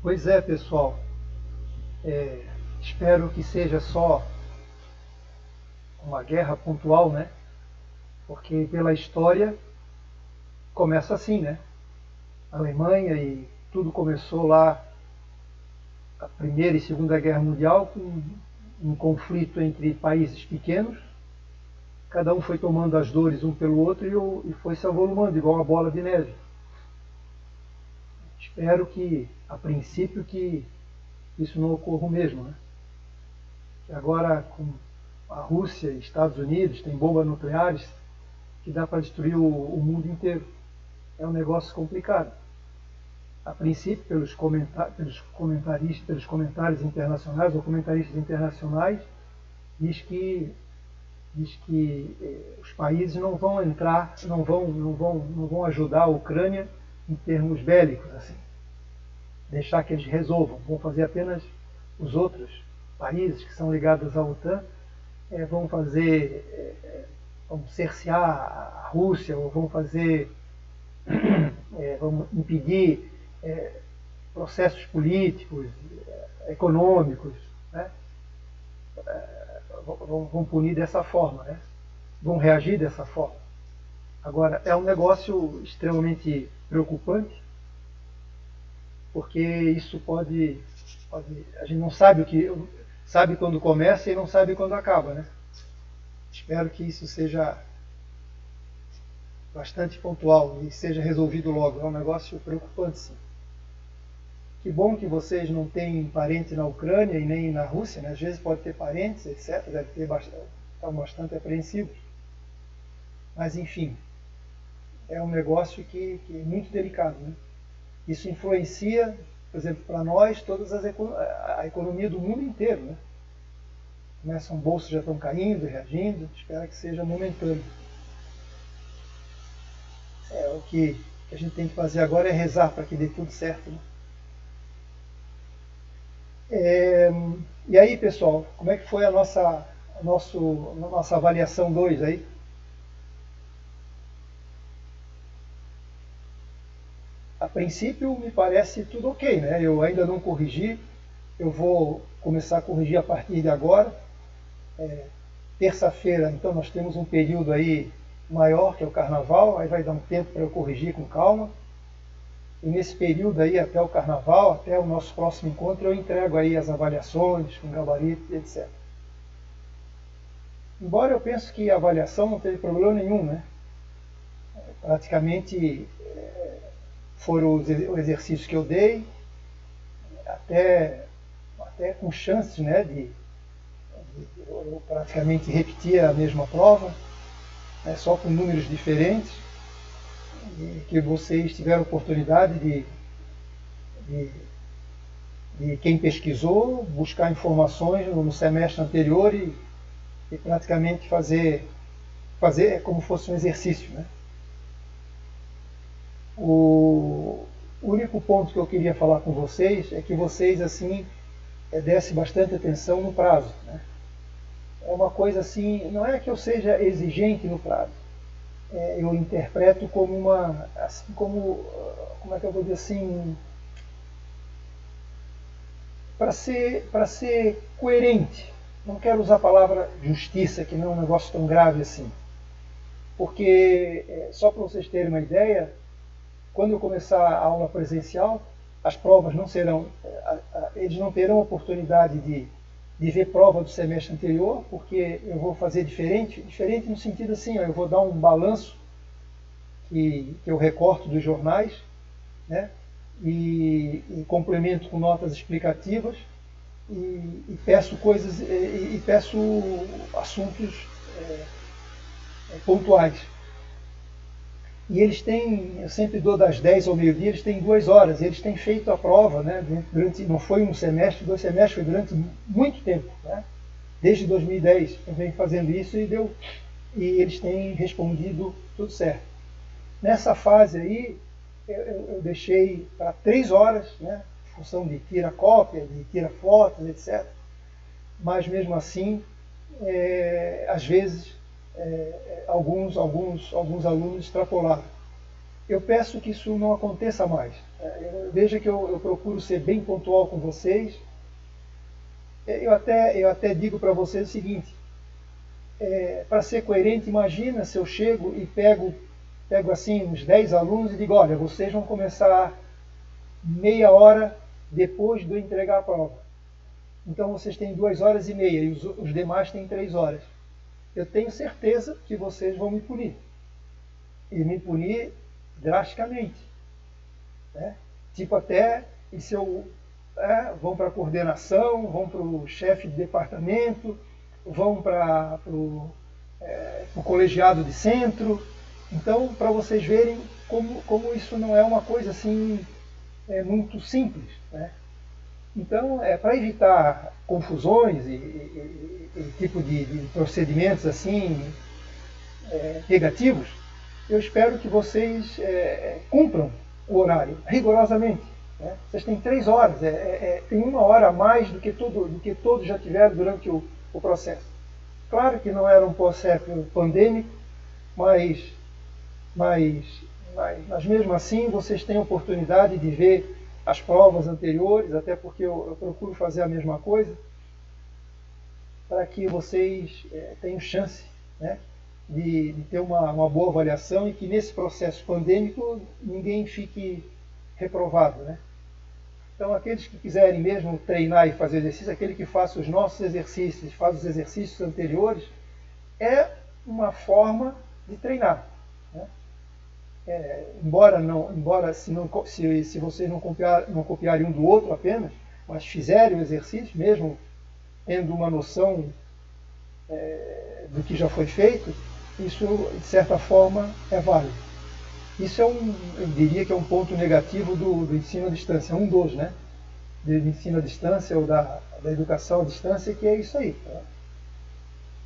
Pois é, pessoal. É, espero que seja só uma guerra pontual, né? Porque pela história começa assim, né? A Alemanha e tudo começou lá, a Primeira e Segunda Guerra Mundial, com um conflito entre países pequenos. Cada um foi tomando as dores um pelo outro e foi se avolumando, igual uma bola de neve. Espero que, a princípio, que isso não ocorra mesmo, né? Que agora, com a Rússia e Estados Unidos, tem bombas nucleares, que dá para destruir o mundo inteiro. É um negócio complicado. A princípio, pelos comentários internacionais ou comentaristas internacionais, diz que, os países não vão entrar, não vão ajudar a Ucrânia em termos bélicos, assim, deixar que eles resolvam. Vão fazer apenas os outros países que são ligados à OTAN, vão fazer, vão cercear a Rússia, ou vão fazer, vão impedir processos políticos, econômicos, né? Vão punir dessa forma, né? Vão reagir dessa forma. Agora, é um negócio extremamente preocupante, porque isso pode a gente não sabe o que sabe quando começa e não sabe quando acaba, né? Espero que isso seja bastante pontual e seja resolvido logo. É um negócio preocupante, sim. Que bom que vocês não têm parente na Ucrânia e nem na Rússia, né? Às vezes pode ter parentes, etc. Deve ter estão bastante apreensivos. Mas, enfim, é um negócio que é muito delicado, né? Isso influencia, por exemplo, para nós, a economia do mundo inteiro, né? Começam bolsas já estão caindo, reagindo. Espero que seja momentâneo. O que a gente tem que fazer agora é rezar para que dê tudo certo, né? E aí, pessoal, como é que foi a nossa avaliação 2 aí? A princípio, me parece tudo ok, né? Eu ainda não corrigi, eu vou começar a corrigir a partir de agora. Terça-feira, então, nós temos um período aí maior, que é o carnaval, aí vai dar um tempo para eu corrigir com calma. E nesse período aí, até o carnaval, até o nosso próximo encontro, eu entrego aí as avaliações com gabarito, etc. Embora eu pense que a avaliação não teve problema nenhum, né? Praticamente foram os exercícios que eu dei, até com chances, né, de eu praticamente repetir a mesma prova, né, só com números diferentes, e que vocês tiveram oportunidade de quem pesquisou, buscar informações no semestre anterior e praticamente fazer como fosse um exercício, né? O único ponto que eu queria falar com vocês é que vocês assim dessem bastante atenção no prazo, né? É uma coisa assim, não é que eu seja exigente no prazo, eu interpreto como uma, assim como é que eu vou dizer assim, para ser coerente. Não quero usar a palavra justiça, que não é um negócio tão grave assim, porque só para vocês terem uma ideia, quando eu começar a aula presencial, as provas não serão, eles não terão oportunidade de ver prova do semestre anterior, porque eu vou fazer diferente no sentido assim, eu vou dar um balanço que eu recorto dos jornais, né, e complemento com notas explicativas e peço coisas e peço assuntos pontuais. E eles têm, eu sempre dou das 10 ao meio-dia, eles têm 2 horas, eles têm feito a prova, né, não foi um semestre, 2 semestres, foi durante muito tempo, né, desde 2010 eu venho fazendo isso e eles têm respondido tudo certo. Nessa fase aí, eu deixei para 3 horas, né, em função de tira cópia, de tira fotos, etc. Mas mesmo assim, às vezes, alguns alunos extrapolaram. eu peço que isso não aconteça mais. Veja que eu procuro ser bem pontual com vocês. Eu até digo para vocês o seguinte, para ser coerente, imagina se eu chego e pego assim uns 10 alunos e digo, olha, vocês vão começar meia hora depois de eu entregar a prova. Então vocês têm 2 horas e meia e os demais têm 3 horas. Eu tenho certeza que vocês vão me punir. E me punir drasticamente. Né? Tipo até, e se eu, vão para a coordenação, vão para o chefe de departamento, vão para o colegiado de centro. Então, para vocês verem como isso não é uma coisa assim muito simples. Né? Então, para evitar confusões e tipo de procedimentos assim negativos, eu espero que vocês cumpram o horário rigorosamente. Né? Vocês têm 3 horas, tem 1 hora a mais do que todos já tiveram durante o processo. Claro que não era um processo pandêmico, mas mesmo assim vocês têm a oportunidade de ver as provas anteriores, até porque eu procuro fazer a mesma coisa, para que vocês tenham chance, né, de ter uma boa avaliação e que nesse processo pandêmico ninguém fique reprovado. Né? Então aqueles que quiserem mesmo treinar e fazer exercício, aquele que faça os nossos exercícios, faz os exercícios anteriores, é uma forma de treinar. Né? Embora se vocês não copiarem um do outro apenas, mas fizerem o exercício, mesmo tendo uma noção do que já foi feito, isso de certa forma é válido. Isso eu diria que é um ponto negativo do ensino à distância, um dos, né? Do ensino à distância ou da educação à distância, que é isso aí. Tá?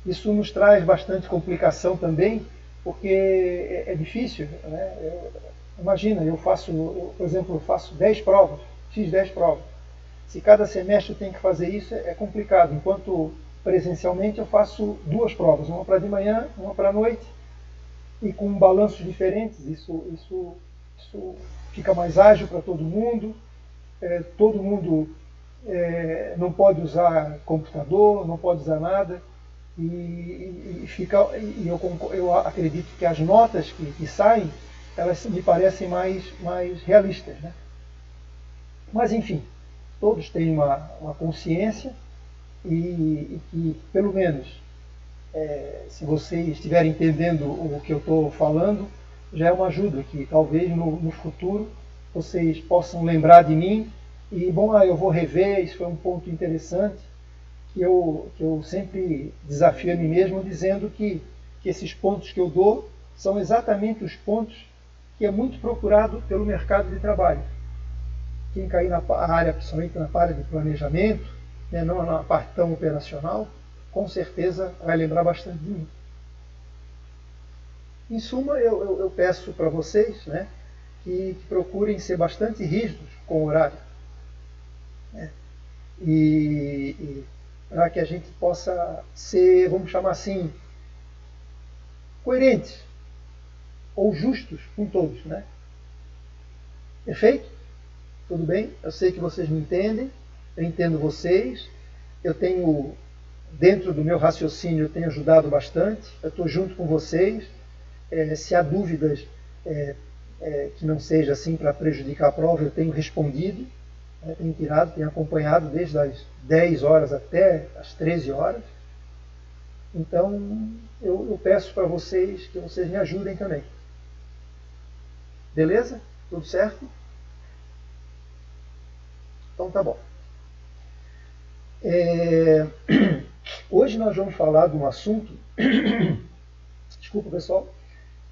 Isso nos traz bastante complicação também, porque é difícil. Né? Imagina, por exemplo, eu faço 10 provas, fiz 10 provas. Se cada semestre eu tenho que fazer isso, é complicado. Enquanto presencialmente eu faço 2 provas, uma para de manhã, uma para a noite, e com balanços diferentes. Isso fica mais ágil para todo mundo. Todo mundo não pode usar computador, não pode usar nada. Eu acredito que as notas que saem, elas me parecem mais realistas. Né? Mas enfim, todos têm uma consciência e que, pelo menos, se vocês estiverem entendendo o que eu estou falando, já é uma ajuda, que talvez no futuro vocês possam lembrar de mim e, bom, eu vou rever, isso foi um ponto interessante, que eu sempre desafio a mim mesmo dizendo que esses pontos que eu dou são exatamente os pontos que é muito procurado pelo mercado de trabalho. Quem cair na área, principalmente na área de planejamento, né, não na parte tão operacional, com certeza vai lembrar bastante de mim. Em suma, eu peço para vocês, né, que procurem ser bastante rígidos com o horário. Né, e para que a gente possa ser, vamos chamar assim, coerentes ou justos com todos. Né? Perfeito? Tudo bem? Eu sei que vocês me entendem, eu entendo vocês, eu tenho, dentro do meu raciocínio, eu tenho ajudado bastante, eu estou junto com vocês. Se há dúvidas que não seja assim para prejudicar a prova, eu tenho respondido, tenho tirado, tenho acompanhado desde as 10 horas até as 13 horas. Então, eu peço para vocês que vocês me ajudem também. Beleza? Tudo certo? Então tá bom. Hoje nós vamos falar de um assunto, desculpa pessoal,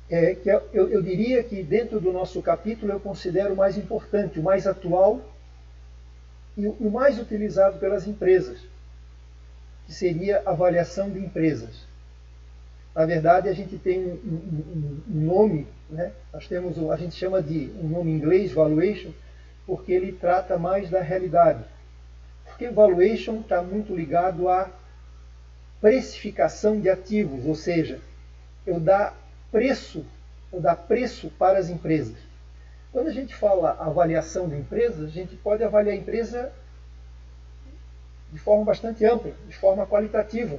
que eu diria que dentro do nosso capítulo eu considero o mais importante, o mais atual e o mais utilizado pelas empresas, que seria a avaliação de empresas. Na verdade, a gente tem um nome, né? A gente chama de um nome em inglês, valuation, porque ele trata mais da realidade. Porque valuation está muito ligado à precificação de ativos, ou seja, eu dar preço ou dar preço para as empresas. Quando a gente fala avaliação de empresas, a gente pode avaliar a empresa de forma bastante ampla, de forma qualitativa,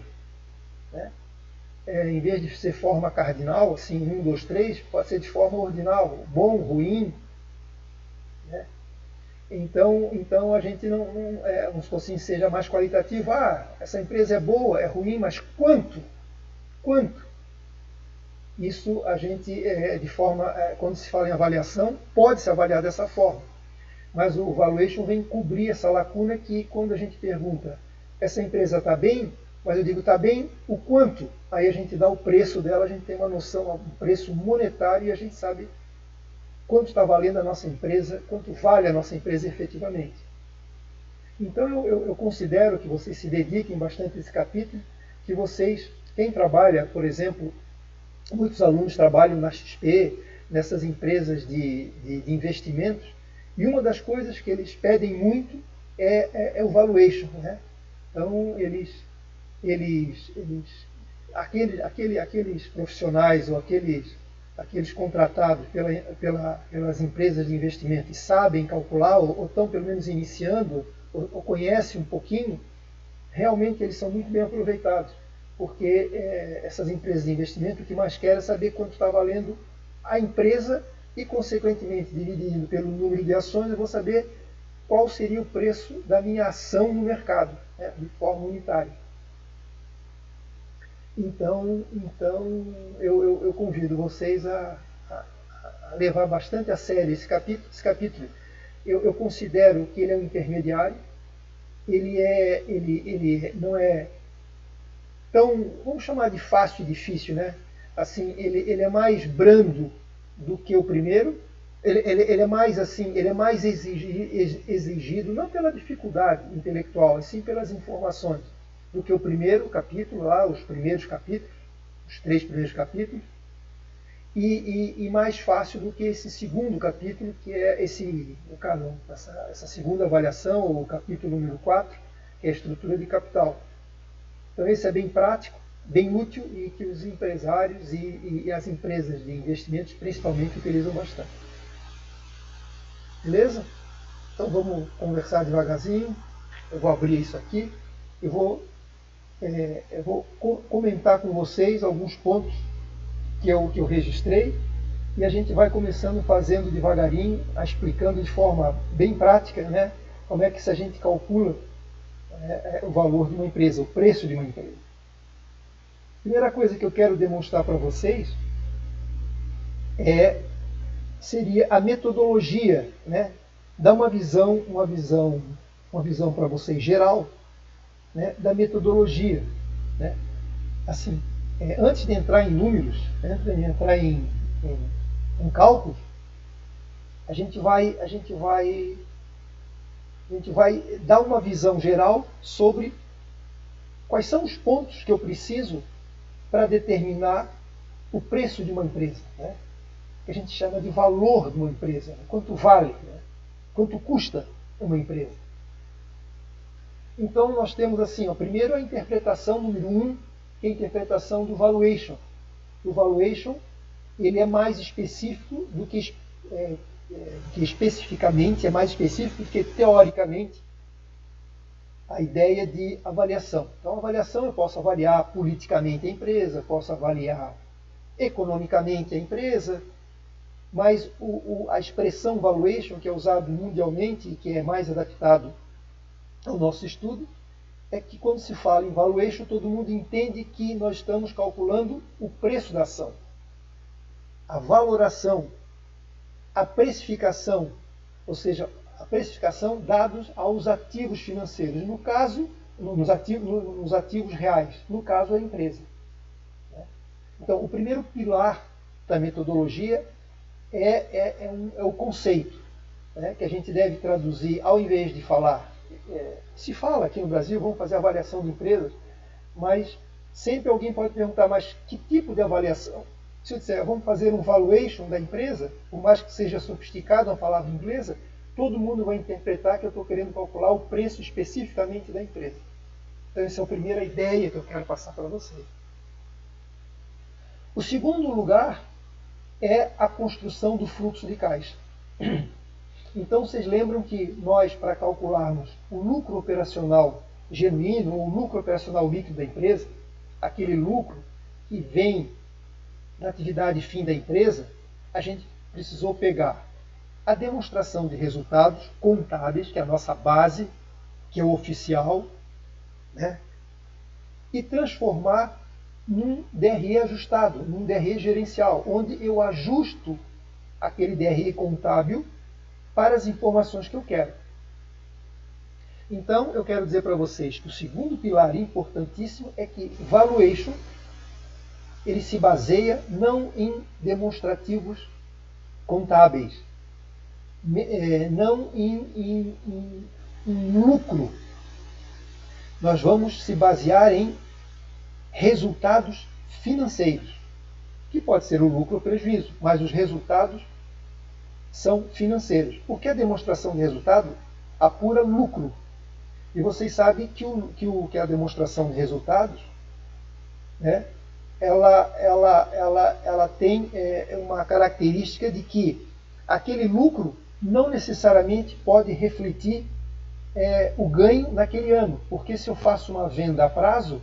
né? Em vez de ser forma cardinal, assim, 1, 2, 3, pode ser de forma ordinal, bom, ruim, né? Então a gente vamos supor assim, seja mais qualitativo. Essa empresa é boa, é ruim, mas quanto? Quanto? Isso a gente, de forma, quando se fala em avaliação, pode se avaliar dessa forma. Mas o valuation vem cobrir essa lacuna que quando a gente pergunta, essa empresa está bem? Mas eu digo, está bem o quanto? Aí a gente dá o preço dela, a gente tem uma noção, um preço monetário e a gente sabe quanto está valendo a nossa empresa, quanto vale a nossa empresa efetivamente. Então eu considero que vocês se dediquem bastante a esse capítulo, que vocês, quem trabalha, por exemplo, muitos alunos trabalham na XP, nessas empresas de investimentos, e uma das coisas que eles pedem muito é o valuation, né? Então aqueles profissionais ou aqueles contratados pelas empresas de investimento e sabem calcular, ou estão pelo menos iniciando, ou conhecem um pouquinho, realmente eles são muito bem aproveitados, porque essas empresas de investimento o que mais querem é saber quanto está valendo a empresa e, consequentemente, dividindo pelo número de ações, eu vou saber qual seria o preço da minha ação no mercado, né, de forma unitária. Então eu convido vocês a levar bastante a sério esse capítulo. Esse capítulo eu considero que ele é um intermediário, ele não é tão, vamos chamar de fácil e difícil, né? Assim, ele é mais brando do que o primeiro, ele é mais assim, ele é mais exigido, não pela dificuldade intelectual, e sim pelas informações, do que o primeiro capítulo, lá, os primeiros capítulos, os 3 primeiros capítulos, e mais fácil do que esse segundo capítulo, que é no caso, essa segunda avaliação, ou o capítulo número 4, que é a estrutura de capital. Então esse é bem prático, bem útil e que os empresários e as empresas de investimentos principalmente utilizam bastante. Beleza? Então vamos conversar devagarzinho. Eu vou abrir isso aqui e vou comentar com vocês alguns pontos que eu registrei e a gente vai começando fazendo devagarinho, explicando de forma bem prática, né, como é que se a gente calcula o valor de uma empresa, o preço de uma empresa. Primeira coisa que eu quero demonstrar para vocês seria a metodologia, né? Dar uma visão para vocês geral, né, da metodologia, né? Assim, antes de entrar em números, antes de entrar em cálculos, a gente vai dar uma visão geral sobre quais são os pontos que eu preciso para determinar o preço de uma empresa, né? Que a gente chama de valor de uma empresa, né? Quanto vale, né? Quanto custa uma empresa. Então nós temos assim, primeiro a interpretação número 1, que é a interpretação do valuation. O valuation ele é mais específico do que especificamente, é mais específico do que teoricamente a ideia de avaliação. Então, a avaliação eu posso avaliar politicamente a empresa, posso avaliar economicamente a empresa, mas a expressão valuation, que é usado mundialmente e que é mais adaptado ao nosso estudo, é que quando se fala em valuation, todo mundo entende que nós estamos calculando o preço da ação, a valoração, a precificação, ou seja, a precificação dados aos ativos financeiros, no caso, nos ativos reais, no caso a empresa. Então, o primeiro pilar da metodologia é o conceito, né, que a gente deve traduzir, ao invés de falar, se fala aqui no Brasil, vamos fazer avaliação de empresas, mas sempre alguém pode perguntar, mas que tipo de avaliação? Se eu disser, vamos fazer um valuation da empresa, por mais que seja sofisticado uma palavra inglesa, todo mundo vai interpretar que eu estou querendo calcular o preço especificamente da empresa. Então essa é a primeira ideia que eu quero passar para vocês. O segundo lugar é a construção do fluxo de caixa. Então, vocês lembram que nós, para calcularmos o lucro operacional genuíno, ou o lucro operacional líquido da empresa, aquele lucro que vem da atividade fim da empresa, a gente precisou pegar a demonstração de resultados contábeis, que é a nossa base, que é o oficial, né? E transformar num DRE ajustado, num DRE gerencial, onde eu ajusto aquele DRE contábil para as informações que eu quero. Então, eu quero dizer para vocês que o segundo pilar importantíssimo é que valuation ele se baseia não em demonstrativos contábeis, não em lucro. Nós vamos se basear em resultados financeiros, que pode ser o lucro ou prejuízo, mas os resultados são financeiros. Porque a demonstração de resultado apura lucro. E vocês sabem que a demonstração de resultados, né, ela tem uma característica de que aquele lucro não necessariamente pode refletir o ganho naquele ano. Porque se eu faço uma venda a prazo,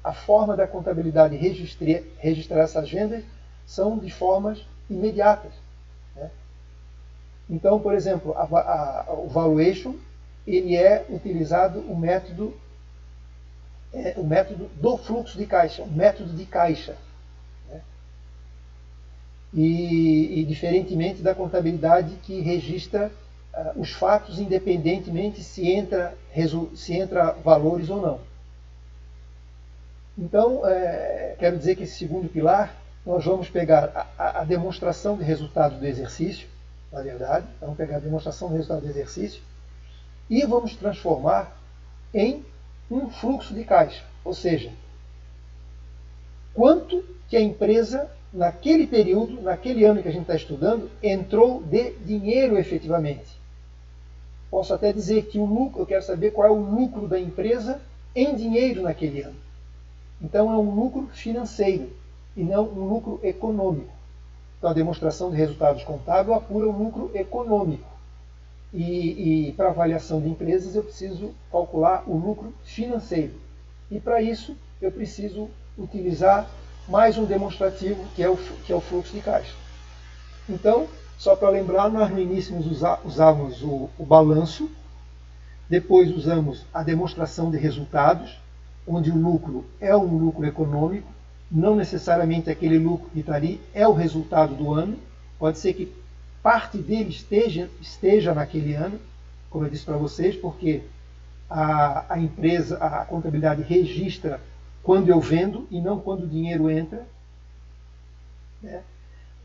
a forma da contabilidade registrar essas vendas são de formas imediatas. Né? Então, por exemplo, o valuation, ele é utilizado o método do fluxo de caixa, o método de caixa. Né? E diferentemente da contabilidade que registra os fatos independentemente se entra valores ou não. Então, quero dizer que esse segundo pilar, nós vamos pegar a demonstração de resultados do exercício, na verdade, vamos pegar a demonstração de resultado do exercício e vamos transformar em um fluxo de caixa, ou seja, quanto que a empresa, naquele período, naquele ano que a gente está estudando, entrou de dinheiro efetivamente. Posso até dizer que o lucro, eu quero saber qual é o lucro da empresa em dinheiro naquele ano. Então é um lucro financeiro e não um lucro econômico. Então a demonstração de resultados contábeis apura um lucro econômico. E para avaliação de empresas eu preciso calcular o lucro financeiro. E para isso eu preciso utilizar mais um demonstrativo que é o fluxo de caixa. Então, só para lembrar, nós no início usávamos o balanço, depois usamos a demonstração de resultados, onde o lucro é um lucro econômico, não necessariamente aquele lucro que está ali é o resultado do ano, pode ser que parte dele esteja naquele ano, como eu disse para vocês, porque a empresa, a contabilidade registra quando eu vendo e não quando o dinheiro entra. Né?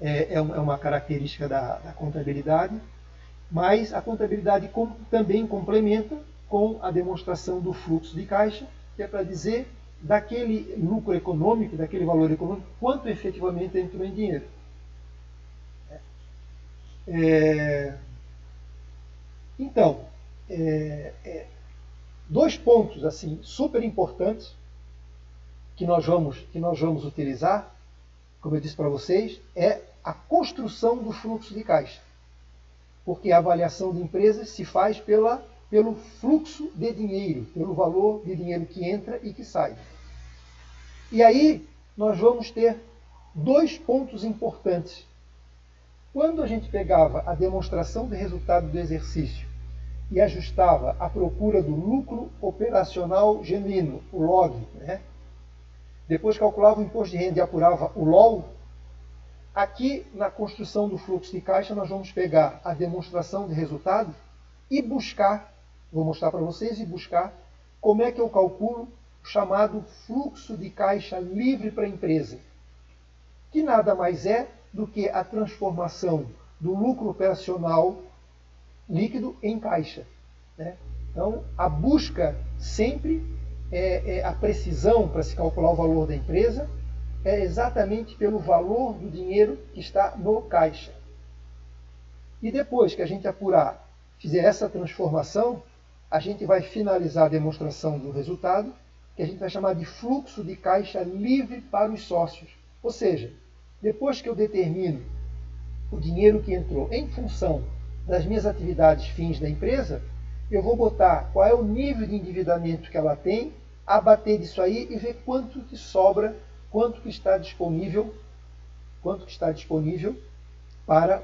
É uma característica da contabilidade, mas a contabilidade também complementa com a demonstração do fluxo de caixa, que é para dizer daquele lucro econômico, daquele valor econômico, quanto efetivamente entrou em dinheiro. Então, dois pontos assim super importantes que nós vamos utilizar, como eu disse para vocês, é a construção do fluxo de caixa. Porque a avaliação de empresas se faz pelo fluxo de dinheiro, pelo valor de dinheiro que entra e que sai. E aí nós vamos ter dois pontos importantes. Quando a gente pegava a demonstração de resultado do exercício e ajustava a procura do lucro operacional genuíno, o LOG, né? Depois calculava o imposto de renda e apurava o LOL, aqui na construção do fluxo de caixa nós vamos pegar a demonstração de resultado e buscar, vou mostrar para vocês, e buscar como é que eu calculo o chamado fluxo de caixa livre para a empresa, que nada mais é do que a transformação do lucro operacional líquido em caixa. Né? Então, a busca sempre a precisão para se calcular o valor da empresa é exatamente pelo valor do dinheiro que está no caixa. E depois que a gente apurar, fizer essa transformação, a gente vai finalizar a demonstração do resultado, que a gente vai chamar de fluxo de caixa livre para os sócios. Ou seja, Depois que eu determino o dinheiro que entrou em função das minhas atividades fins da empresa, eu vou botar qual é o nível de endividamento que ela tem, abater disso aí e ver quanto que sobra, quanto que está disponível para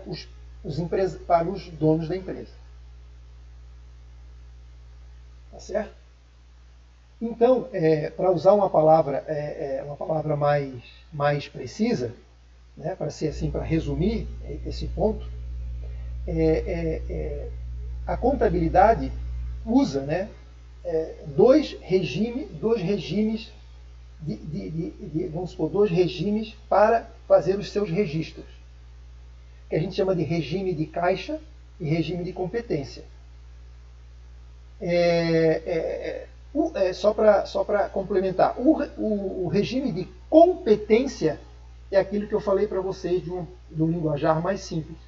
para os donos da empresa. Tá certo? Então, para usar uma palavra mais precisa, né, para ser assim, para resumir esse ponto, a contabilidade usa, né, dois regimes vamos supor, dois regimes para fazer os seus registros, que a gente chama de regime de caixa e regime de competência. Só para complementar, o regime de competência é aquilo que eu falei para vocês do linguajar mais simples.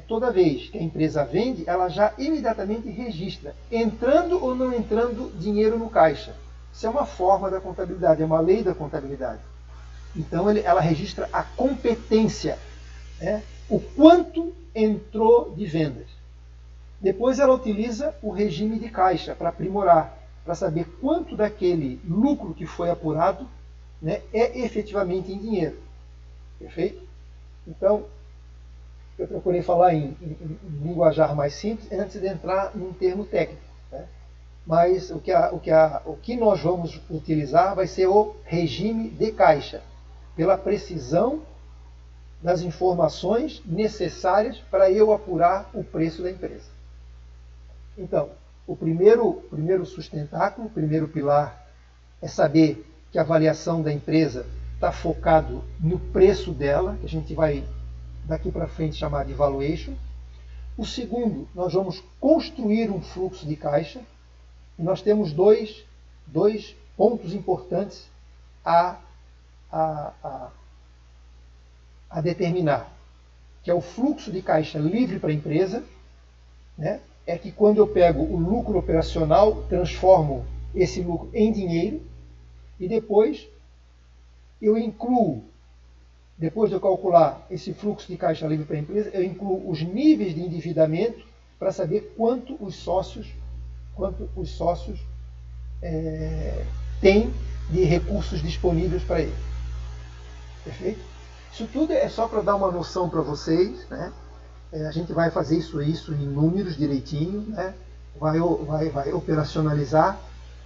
Toda vez que a empresa vende, ela já imediatamente registra, entrando ou não entrando dinheiro no caixa. Isso é uma forma da contabilidade, é uma lei da contabilidade. Então ela registra a competência, né? O quanto entrou de vendas. Depois ela utiliza o regime de caixa para aprimorar, para saber quanto daquele lucro que foi apurado, né, é efetivamente em dinheiro. Perfeito? Então, eu procurei falar em linguajar mais simples antes de entrar num termo técnico. Né? Mas o que nós vamos utilizar vai ser o regime de caixa, pela precisão das informações necessárias para eu apurar o preço da empresa. Então, o primeiro sustentáculo, o primeiro pilar, é saber que a avaliação da empresa está focado no preço dela, que a gente vai daqui para frente chamar de valuation. O segundo, nós vamos construir um fluxo de caixa. E nós temos dois pontos importantes a determinar, que é o fluxo de caixa livre para a empresa, né? É que quando eu pego o lucro operacional, transformo esse lucro em dinheiro e depois eu incluo, depois de eu calcular esse fluxo de caixa livre para a empresa, eu incluo os níveis de endividamento para saber quanto os sócios têm de recursos disponíveis para ele. Perfeito? Isso tudo é só para dar uma noção para vocês, né? A gente vai fazer isso em números direitinho, né? vai operacionalizar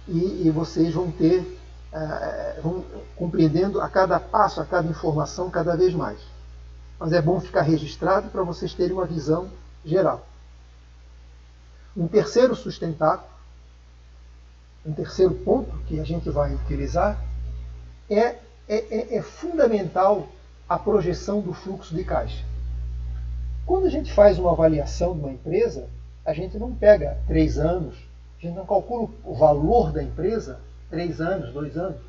e vocês vão vão compreendendo a cada passo, a cada informação cada vez mais. Mas é bom ficar registrado para vocês terem uma visão geral. Um terceiro sustentáculo, um terceiro ponto que a gente vai utilizar é fundamental a projeção do fluxo de caixa. Quando a gente faz uma avaliação de uma empresa, a gente não pega 3 anos, a gente não calcula o valor da empresa 3 anos, 2 anos.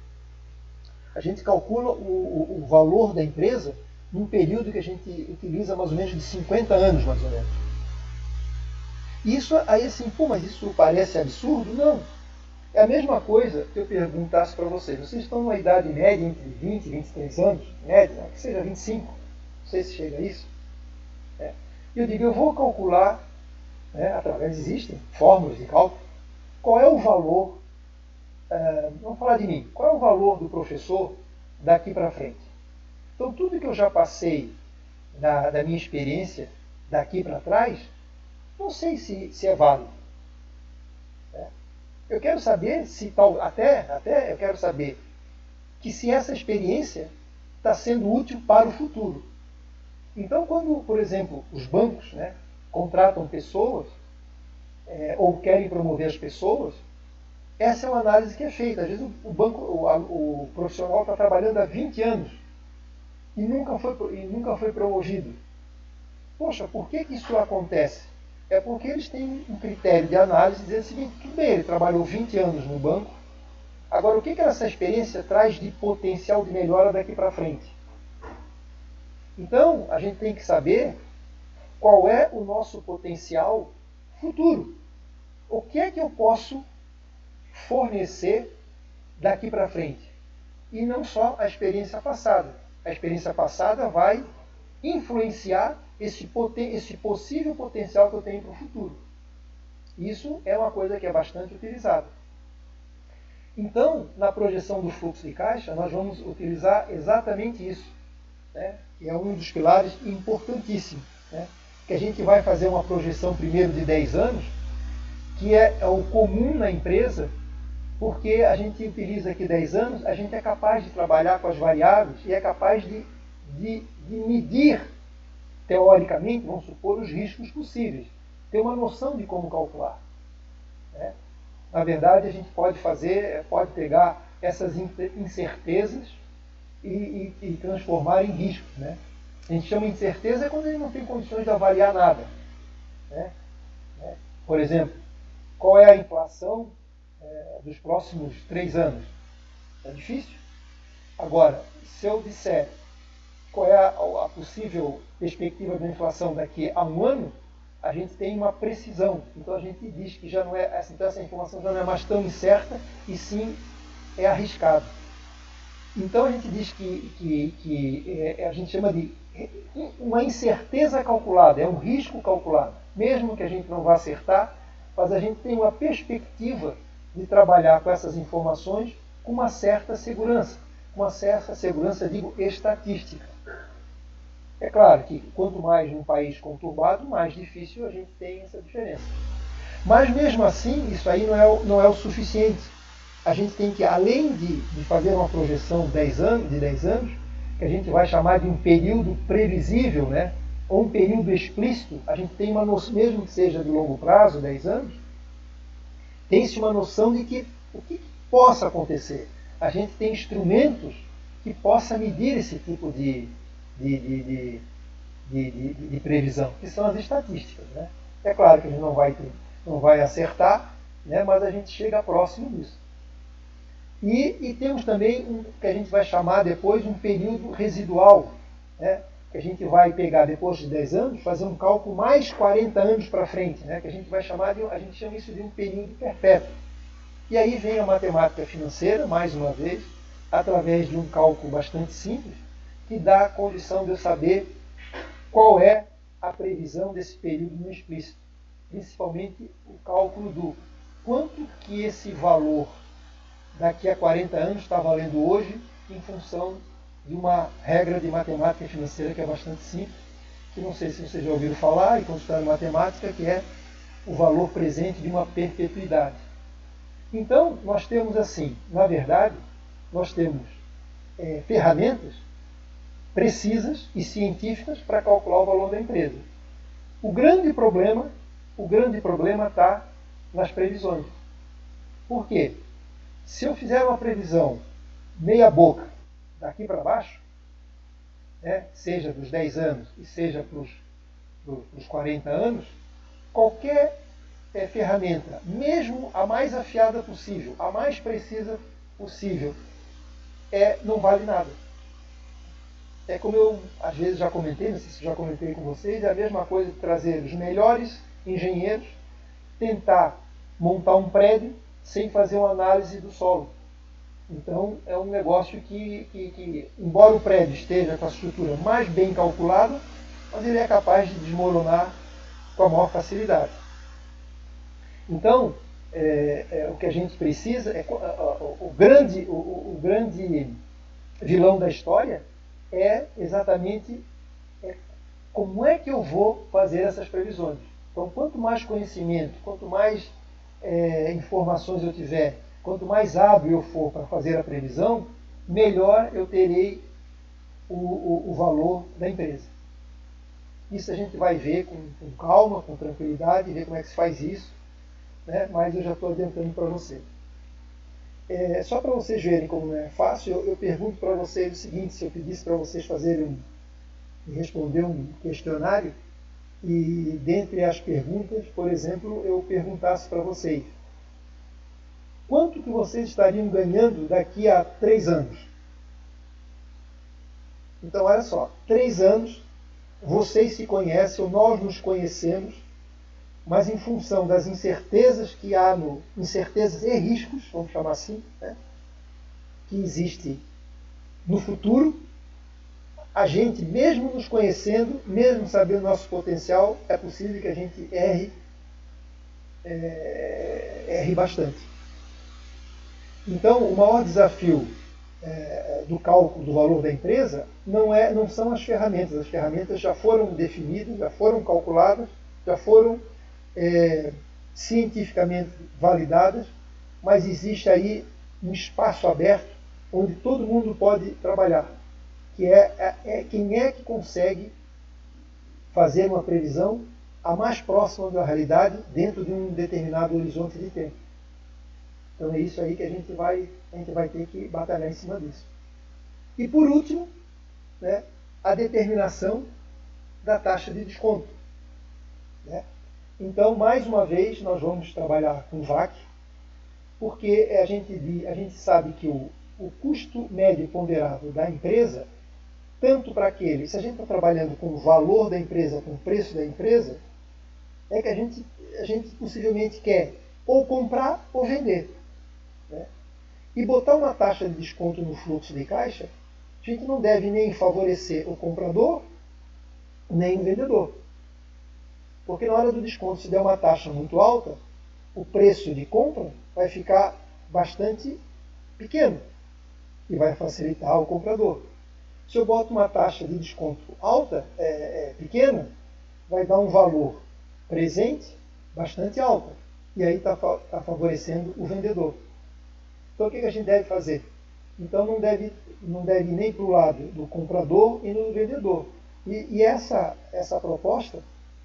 A gente calcula o valor da empresa num período que a gente utiliza mais ou menos de 50 anos, mais ou menos. Isso aí assim, mas isso parece absurdo? Não. É a mesma coisa que eu perguntasse para vocês. Vocês estão numa idade média entre 20 e 23 anos, média, que seja 25, não sei se chega a isso. Eu digo, eu vou calcular, existem fórmulas de cálculo, qual é o valor, vamos falar de mim, qual é o valor do professor daqui para frente. Então, tudo que eu já passei da minha experiência daqui para trás, não sei se é válido. Eu quero saber se eu quero saber que se essa experiência está sendo útil para o futuro. Então, quando, por exemplo, os bancos contratam pessoas ou querem promover as pessoas, essa é uma análise que é feita. Às vezes o profissional está trabalhando há 20 anos e nunca foi promovido. Poxa, por que isso acontece? É porque eles têm um critério de análise dizendo o seguinte: tudo bem, ele trabalhou 20 anos no banco, agora o que essa experiência traz de potencial de melhora daqui para frente? Então, a gente tem que saber qual é o nosso potencial futuro. O que é que eu posso fornecer daqui para frente? E não só a experiência passada. a experiência passada vai influenciar esse possível potencial que eu tenho para o futuro. Isso é uma coisa que é bastante utilizada. Então, na projeção do fluxo de caixa, nós vamos utilizar exatamente isso, né? Que é um dos pilares importantíssimos, né? Que a gente vai fazer uma projeção primeiro de 10 anos, que é o comum na empresa, porque a gente utiliza aqui 10 anos, a gente é capaz de trabalhar com as variáveis e é capaz de medir, teoricamente, vamos supor, os riscos possíveis. Ter uma noção de como calcular, né? Na verdade, a gente pode pegar essas incertezas e transformar em riscos, né? A gente chama de incerteza quando a gente não tem condições de avaliar nada, né? Por exemplo, qual é a inflação dos próximos 3 anos? É difícil. Agora, se eu disser qual é a possível perspectiva da inflação daqui a 1 ano, a gente tem uma precisão. Então a gente diz que já não é, então essa informação já não é mais tão incerta e sim é arriscado. Então a gente diz que a gente chama de uma incerteza calculada, é um risco calculado. Mesmo que a gente não vá acertar, mas a gente tem uma perspectiva de trabalhar com essas informações com uma certa segurança. Uma certa segurança, digo, estatística. É claro que quanto mais num país conturbado, mais difícil a gente tem essa diferença. Mas mesmo assim, isso aí não é o suficiente. A gente tem que, além de fazer uma projeção de 10 anos, que a gente vai chamar de um período previsível, né? Ou um período explícito, a gente tem uma noção, mesmo que seja de longo prazo, 10 anos, tem-se uma noção de que o que possa acontecer. A gente tem instrumentos que possa medir esse tipo de previsão, que são as estatísticas, né? É claro que a gente não vai acertar, né? Mas a gente chega próximo disso. E temos também o que a gente vai chamar depois um período residual, né? Que a gente vai pegar depois de 10 anos, fazer um cálculo mais 40 anos para frente, né? Que a gente vai chamar a gente chama isso de um período perpétuo. E aí vem a matemática financeira, mais uma vez, através de um cálculo bastante simples, que dá a condição de eu saber qual é a previsão desse período no explícito. Principalmente o cálculo do quanto que esse valor daqui a 40 anos está valendo hoje em função de uma regra de matemática financeira que é bastante simples, que não sei se vocês já ouviram falar, e quando estudar matemática, que é o valor presente de uma perpetuidade. Então, nós temos assim, na verdade, nós temos ferramentas precisas e científicas para calcular o valor da empresa. O grande problema está nas previsões. Por quê? Se eu fizer uma previsão meia boca daqui para baixo, né, seja dos 10 anos e seja para os 40 anos, qualquer ferramenta, mesmo a mais afiada possível, a mais precisa possível, não vale nada. É como eu às vezes já comentei, não sei se já comentei com vocês, é a mesma coisa de trazer os melhores engenheiros, tentar montar um prédio sem fazer uma análise do solo. Então é um negócio que embora o prédio esteja com a estrutura mais bem calculada, mas ele é capaz de desmoronar com a maior facilidade. Então, o que a gente precisa é o grande vilão da história é exatamente como é que eu vou fazer essas previsões. Então, quanto mais conhecimento, quanto mais informações eu tiver, quanto mais hábil eu for para fazer a previsão, melhor eu terei o valor da empresa. Isso a gente vai ver com calma, com tranquilidade, ver como é que se faz isso, né? Mas eu já estou adiantando para você. Só para vocês verem como não é fácil, eu pergunto para vocês o seguinte: se eu pedisse para vocês responder um questionário, e dentre as perguntas, por exemplo, eu perguntasse para vocês: quanto que vocês estariam ganhando daqui a 3 anos? Então, olha só, 3 anos, vocês se conhecem, ou nós nos conhecemos, mas em função das incertezas que há incertezas e riscos, vamos chamar assim, né, que existe no futuro, a gente, mesmo nos conhecendo, mesmo sabendo nosso potencial, é possível que a gente erre bastante. Então, o maior desafio do cálculo do valor da empresa não são as ferramentas já foram definidas, já foram calculadas, já foram cientificamente validadas, mas existe aí um espaço aberto onde todo mundo pode trabalhar, que quem é que consegue fazer uma previsão a mais próxima da realidade dentro de um determinado horizonte de tempo. Então é isso aí que a gente vai ter que batalhar em cima disso. E por último, né, a determinação da taxa de desconto. Né? Então, mais uma vez, nós vamos trabalhar com VAC, porque a gente sabe que o custo médio ponderado da empresa, tanto para aquele, se a gente está trabalhando com o valor da empresa, com o preço da empresa, é que a gente possivelmente quer ou comprar ou vender. Né? E botar uma taxa de desconto no fluxo de caixa, a gente não deve nem favorecer o comprador, nem o vendedor. Porque na hora do desconto, se der uma taxa muito alta, o preço de compra vai ficar bastante pequeno e vai facilitar o comprador. Se eu boto uma taxa de desconto alta, pequena, vai dar um valor presente bastante alto. E aí está favorecendo o vendedor. Então o que a gente deve fazer? Então não deve ir nem para o lado do comprador e do vendedor. E essa proposta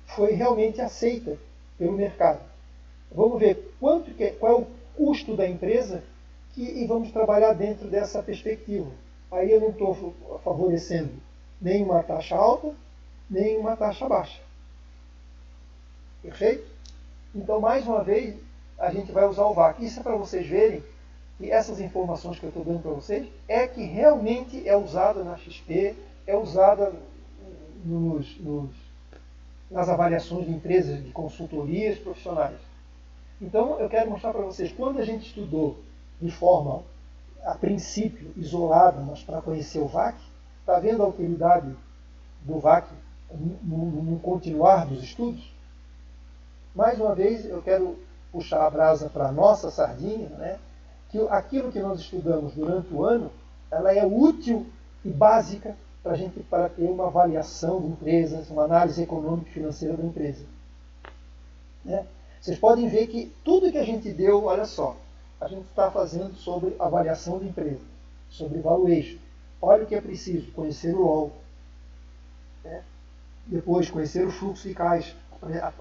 foi realmente aceita pelo mercado. Vamos ver qual é o custo da empresa e vamos trabalhar dentro dessa perspectiva. Aí eu não estou favorecendo nem uma taxa alta, nem uma taxa baixa. Perfeito? Então, mais uma vez, a gente vai usar o VAC. Isso é para vocês verem que essas informações que eu estou dando para vocês é que realmente é usada na XP, é usada nas avaliações de empresas de consultorias profissionais. Então, eu quero mostrar para vocês, quando a gente estudou de forma, a princípio, isolada, mas para conhecer o VAC, está vendo a utilidade do VAC no continuar dos estudos? Mais uma vez, eu quero puxar a brasa para a nossa sardinha, né? Que aquilo que nós estudamos durante o ano, ela é útil e básica para ter uma avaliação de empresas, uma análise econômica e financeira da empresa. Né? Vocês podem ver que tudo que a gente deu, olha só, a gente está fazendo sobre avaliação de empresa, sobre valuation. Olha o que é preciso, conhecer o LOL, né? Depois conhecer o fluxo de caixa,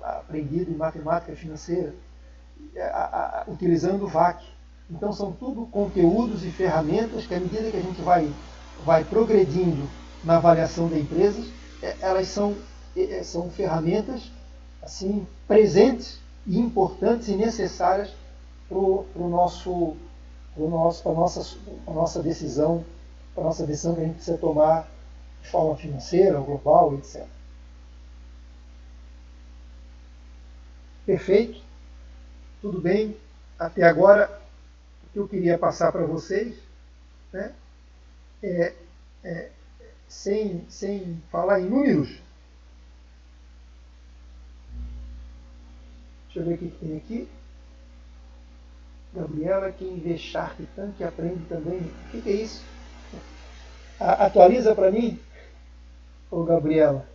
aprendido em matemática financeira, utilizando o VAC. Então são tudo conteúdos e ferramentas que, à medida que a gente vai progredindo na avaliação da empresa, elas são ferramentas assim, presentes e importantes e necessárias para a nossa decisão que a gente precisa tomar de forma financeira, global, etc. Perfeito? Tudo bem? Até agora, o que eu queria passar para vocês, né, sem falar em números. Deixa eu ver o que tem aqui. Gabriela, quem vê Shark Tank aprende também. O que é isso? Atualiza para mim, ô Gabriela.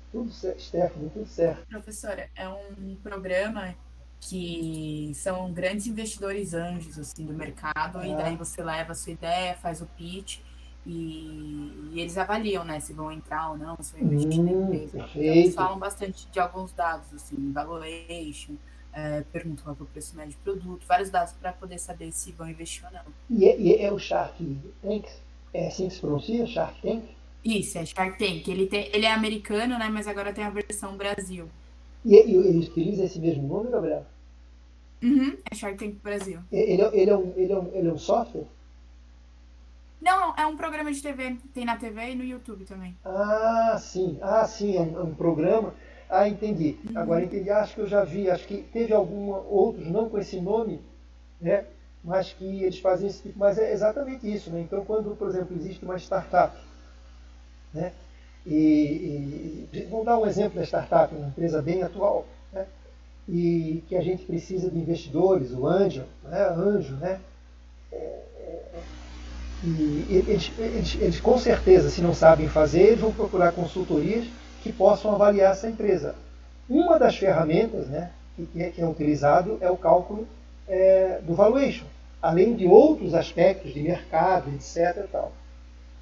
Tudo certo, Stephanie, tudo certo. Professora, é um programa que são grandes investidores anjos assim, do mercado, e daí você leva a sua ideia, faz o pitch e eles avaliam, né, se vão entrar ou não, se vão investir na empresa. Perfeito. Então, eles falam bastante de alguns dados, assim, valuation, perguntam qual é o preço médio de produto, vários dados para poder saber se vão investir ou não. E é o Shark Tank? É assim que se pronuncia? Shark Tank? Isso, é Shark Tank. Ele é americano, né, mas agora tem a versão Brasil. E ele utiliza esse mesmo nome, Gabriela? Uhum, é Shark Tank Brasil. Ele é um software? Não, é um programa de TV. Tem na TV e no YouTube também. Ah, sim, é um programa. Ah, entendi. Agora entendi. Acho que eu já vi. Acho que teve outros, não com esse nome, né? Mas que eles fazem esse tipo. Mas é exatamente isso, né? Então, quando, por exemplo, existe uma startup né? Vamos dar um exemplo da startup, uma empresa bem atual, né? E que a gente precisa de investidores, o anjo, né? E eles com certeza, se não sabem fazer, eles vão procurar consultorias que possam avaliar essa empresa. Uma das ferramentas, né, que é utilizado é o cálculo do valuation, além de outros aspectos de mercado, etc. E tal.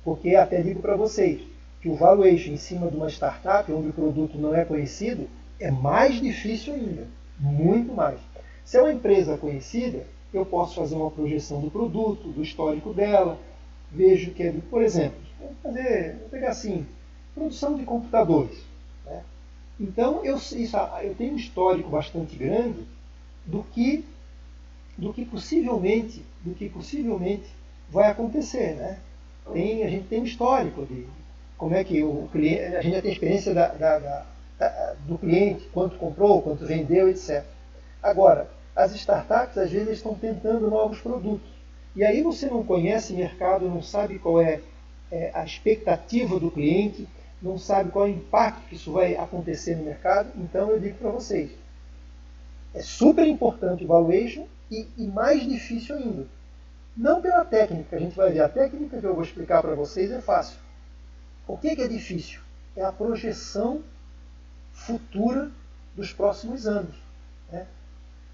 Porque até digo para vocês que o valuation em cima de uma startup, onde o produto não é conhecido, é mais difícil ainda, muito mais. Se é uma empresa conhecida, eu posso fazer uma projeção do produto, do histórico dela, vejo que, por exemplo, vou pegar assim, produção de computadores, né? Então eu tenho um histórico bastante grande do que possivelmente vai acontecer, né? A gente tem um histórico de como é que o cliente, a gente já tem experiência do cliente, quanto comprou, quanto vendeu, etc. Agora, as startups, às vezes, estão tentando novos produtos. E aí você não conhece mercado, não sabe qual é a expectativa do cliente, não sabe qual é o impacto que isso vai acontecer no mercado. Então, eu digo para vocês, é super importante o valuation e mais difícil ainda. Não pela técnica, a gente vai ver. A técnica que eu vou explicar para vocês é fácil. O que é difícil? É a projeção futura dos próximos anos, né?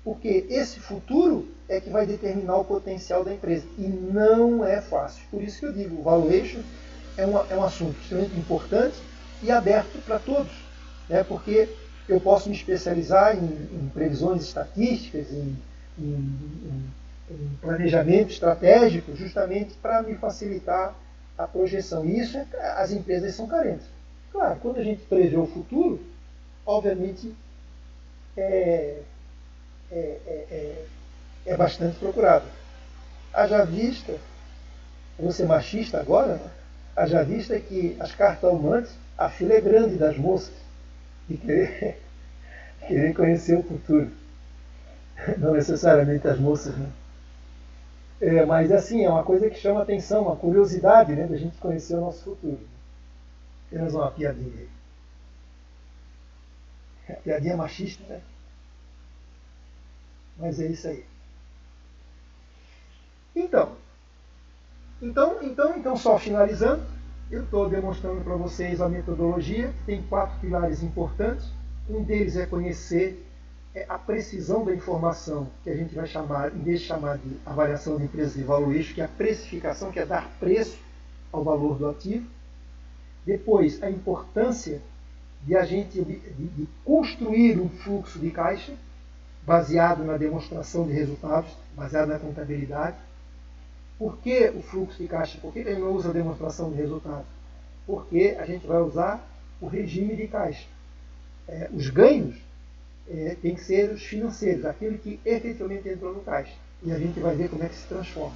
Porque esse futuro é que vai determinar o potencial da empresa. E não é fácil. Por isso que eu digo, o valuation é um assunto extremamente importante e aberto para todos, né? Porque eu posso me especializar em previsões estatísticas, em planejamento estratégico, justamente para me facilitar a projeção. E isso as empresas são carentes. Claro, quando a gente prevê o futuro, obviamente é bastante procurado. Haja vista, vou ser machista agora, né? Haja vista que as cartomantes, a fila é grande das moças de querer conhecer o futuro. Não necessariamente as moças, né? Mas assim, é uma coisa que chama atenção, uma curiosidade, né, da gente conhecer o nosso futuro. Apenas uma piadinha aí. Piadinha machista, né? Mas é isso aí. Então, só finalizando, eu estou demonstrando para vocês a metodologia, que tem 4 pilares importantes. Um deles é conhecer a precisão da informação, que a gente vai chamar, em vez de chamar de avaliação de empresas de valuation, que é a precificação, que é dar preço ao valor do ativo. Depois, a importância de a gente de construir um fluxo de caixa, baseado na demonstração de resultados, baseado na contabilidade. Por que o fluxo de caixa? Por que ele não usa a demonstração de resultados? Porque a gente vai usar o regime de caixa. Os ganhos têm que ser os financeiros, aquele que efetivamente entrou no caixa. E a gente vai ver como é que se transforma.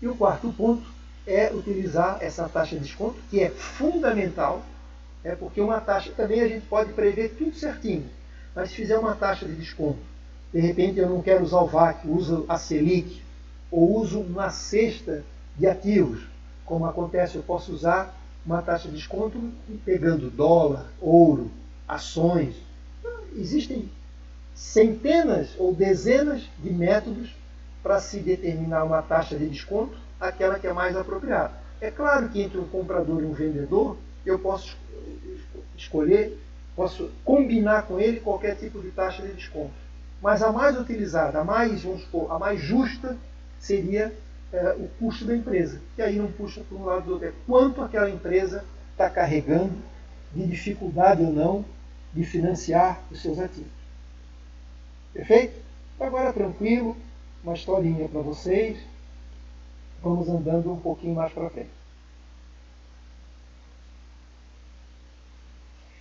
E o quarto ponto é utilizar essa taxa de desconto, que é fundamental, porque uma taxa também a gente pode prever tudo certinho. Mas se fizer uma taxa de desconto, de repente eu não quero usar o VAC, uso a Selic, ou uso uma cesta de ativos, como acontece, eu posso usar uma taxa de desconto pegando dólar, ouro, ações. Existem centenas ou dezenas de métodos para se determinar uma taxa de desconto, aquela que é mais apropriada. É claro que entre um comprador e um vendedor, eu posso escolher, posso combinar com ele qualquer tipo de taxa de desconto. Mas a mais utilizada, a mais justa, seria o custo da empresa. E aí não puxa para um lado do outro. É quanto aquela empresa está carregando de dificuldade ou não de financiar os seus ativos. Perfeito? Agora tranquilo, uma historinha para vocês. Vamos andando um pouquinho mais para frente.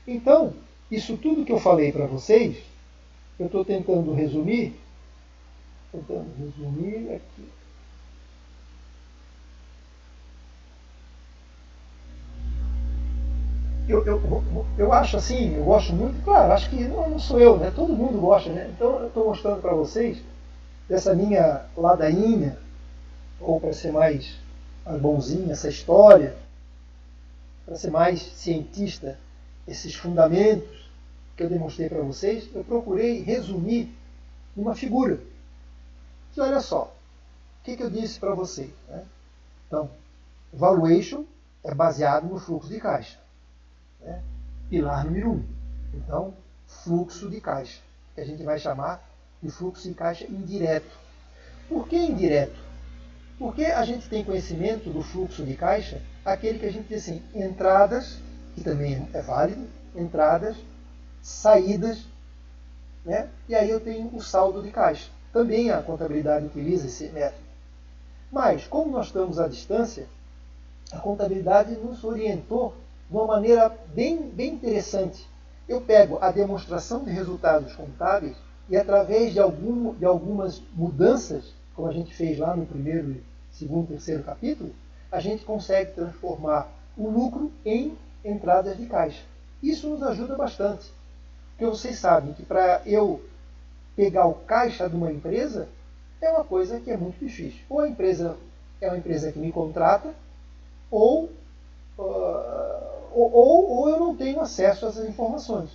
Então, isso tudo que eu falei para vocês, eu estou tentando resumir. Aqui. Eu acho assim, eu gosto muito, claro, acho que não sou eu, né? Todo mundo gosta, né? Então eu estou mostrando para vocês dessa minha ladainha, ou para ser mais bonzinha, essa história, para ser mais cientista, esses fundamentos que eu demonstrei para vocês, eu procurei resumir numa figura. Que olha só, o que eu disse para vocês? Né? Então, valuation é baseado no fluxo de caixa. Né? Pilar número 1. Então, fluxo de caixa, que a gente vai chamar de fluxo de caixa indireto. Por que indireto? Porque a gente tem conhecimento do fluxo de caixa, aquele que a gente diz assim, entradas, que também é válido, entradas, saídas, né? E aí eu tenho o saldo de caixa. Também a contabilidade utiliza esse método. Mas, como nós estamos à distância, a contabilidade nos orientou de uma maneira bem interessante. Eu pego a demonstração de resultados contábeis e, através de algumas mudanças, como a gente fez lá no primeiro, segundo, terceiro capítulo, a gente consegue transformar o lucro em entradas de caixa. Isso nos ajuda bastante. Porque vocês sabem que para eu pegar o caixa de uma empresa é uma coisa que é muito difícil. Ou a empresa é uma empresa que me contrata, ou eu não tenho acesso a essas informações.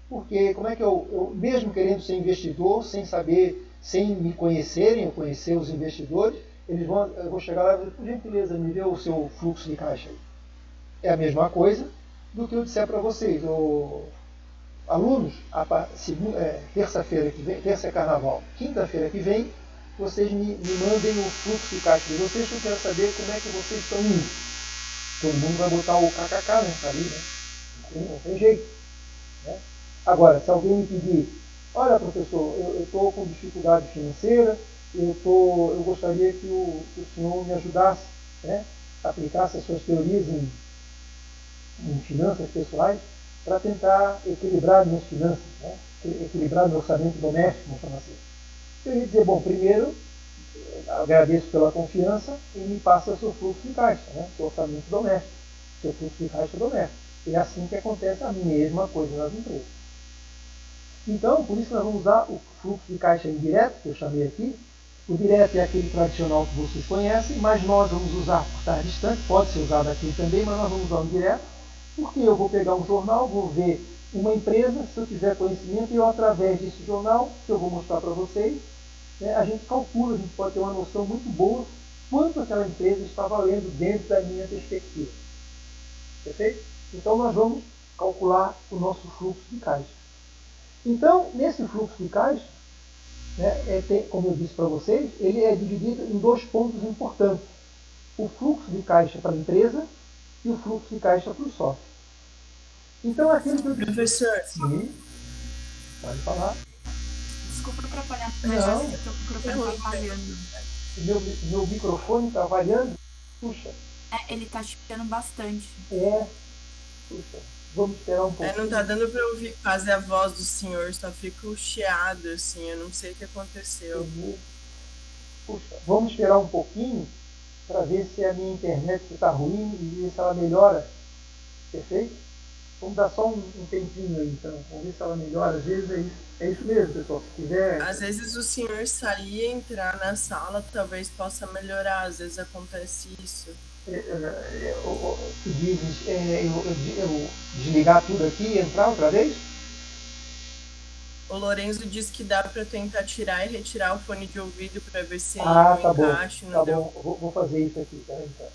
Porque como é que eu mesmo querendo ser investidor, sem saber, sem me conhecerem, eu conhecer os investidores, eu vou chegar lá e dizer, por gentileza, me dê o seu fluxo de caixa aí. É a mesma coisa do que eu disser para vocês, alunos, terça-feira que vem, terça é carnaval, quinta-feira que vem, vocês me mandem o fluxo de caixa de vocês, que eu quero saber como é que vocês estão indo. Todo mundo vai botar o kkk, né? Tá ali, né? Não tem jeito. Né? Agora, se alguém me pedir, olha professor, eu estou com dificuldade financeira, eu gostaria que o senhor me ajudasse, né? Aplicasse as suas teorias em finanças pessoais para tentar equilibrar minhas finanças, né? Equilibrar meu orçamento doméstico, vamos chamar assim. Eu ia dizer, bom, primeiro, agradeço pela confiança e me passa o seu fluxo de caixa, né? Seu orçamento doméstico, seu fluxo de caixa doméstico. E é assim que acontece a mesma coisa nas empresas. Então, por isso nós vamos usar o fluxo de caixa indireto, que eu chamei aqui. O direto é aquele tradicional que vocês conhecem, mas nós vamos usar por estar distante, pode ser usado aqui também, mas nós vamos usar o direto, porque eu vou pegar um jornal, vou ver uma empresa, se eu tiver conhecimento, e eu, através desse jornal, que eu vou mostrar para vocês, né, a gente calcula, a gente pode ter uma noção muito boa quanto aquela empresa está valendo dentro da minha perspectiva. Perfeito? Então nós vamos calcular o nosso fluxo de caixa. Então, nesse fluxo de caixa, né, como eu disse para vocês, ele é dividido em dois pontos importantes. O fluxo de caixa para a empresa e o fluxo de caixa para o sócio. Então, aquilo que eu disse... Professor. Sim, pode falar. Desculpa atrapalhar, Não, mas eu sei que o microfone está falhando. Meu microfone está variando? Puxa. Ele está chiando bastante. Puxa. Vamos esperar um pouco. Não tá dando para ouvir quase a voz do senhor, só fica o chiado, assim, eu não sei o que aconteceu. Puxa, vamos esperar um pouquinho para ver se a minha internet está ruim e ver se ela melhora. Perfeito? Vamos dar só um tempinho aí, então. Vamos ver se ela melhora. Às vezes é isso mesmo, pessoal. Se quiser... Às vezes o senhor sair e entrar na sala, talvez possa melhorar. Às vezes acontece isso. Tu dizes, eu desligar tudo aqui e entrar outra vez? O Lorenzo disse que dá para tentar tirar e retirar o fone de ouvido para ver se tá encaixa. Bom, tá bom. Vou fazer isso aqui, tá? Então.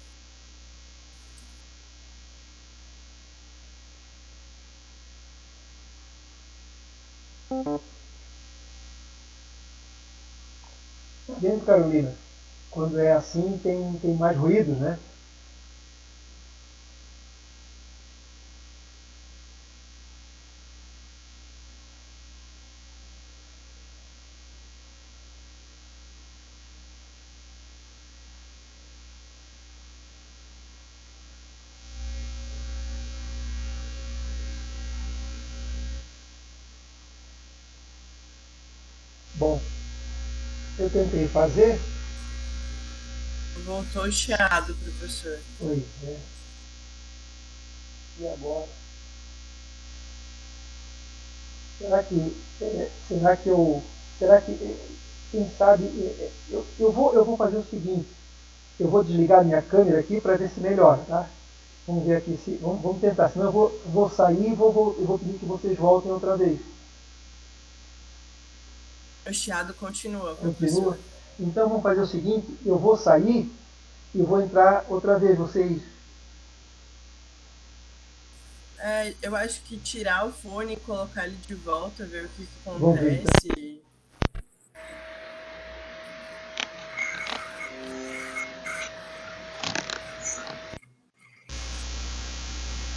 Tá vendo, Carolina? Quando é assim, tem mais ruídos, né? Bom, eu tentei fazer. Voltou chiado, professor. Pois é. E agora? Será que quem sabe, eu vou fazer o seguinte, eu vou desligar minha câmera aqui para ver se melhora, tá? Vamos ver aqui se. Vamos tentar, senão eu vou sair e vou pedir que vocês voltem outra vez. O chiado continua, Continua? professor. Então vamos fazer o seguinte, eu vou sair e vou entrar outra vez, vocês. Eu acho que tirar o fone e colocar ele de volta, ver o que Vamos ver, então. acontece.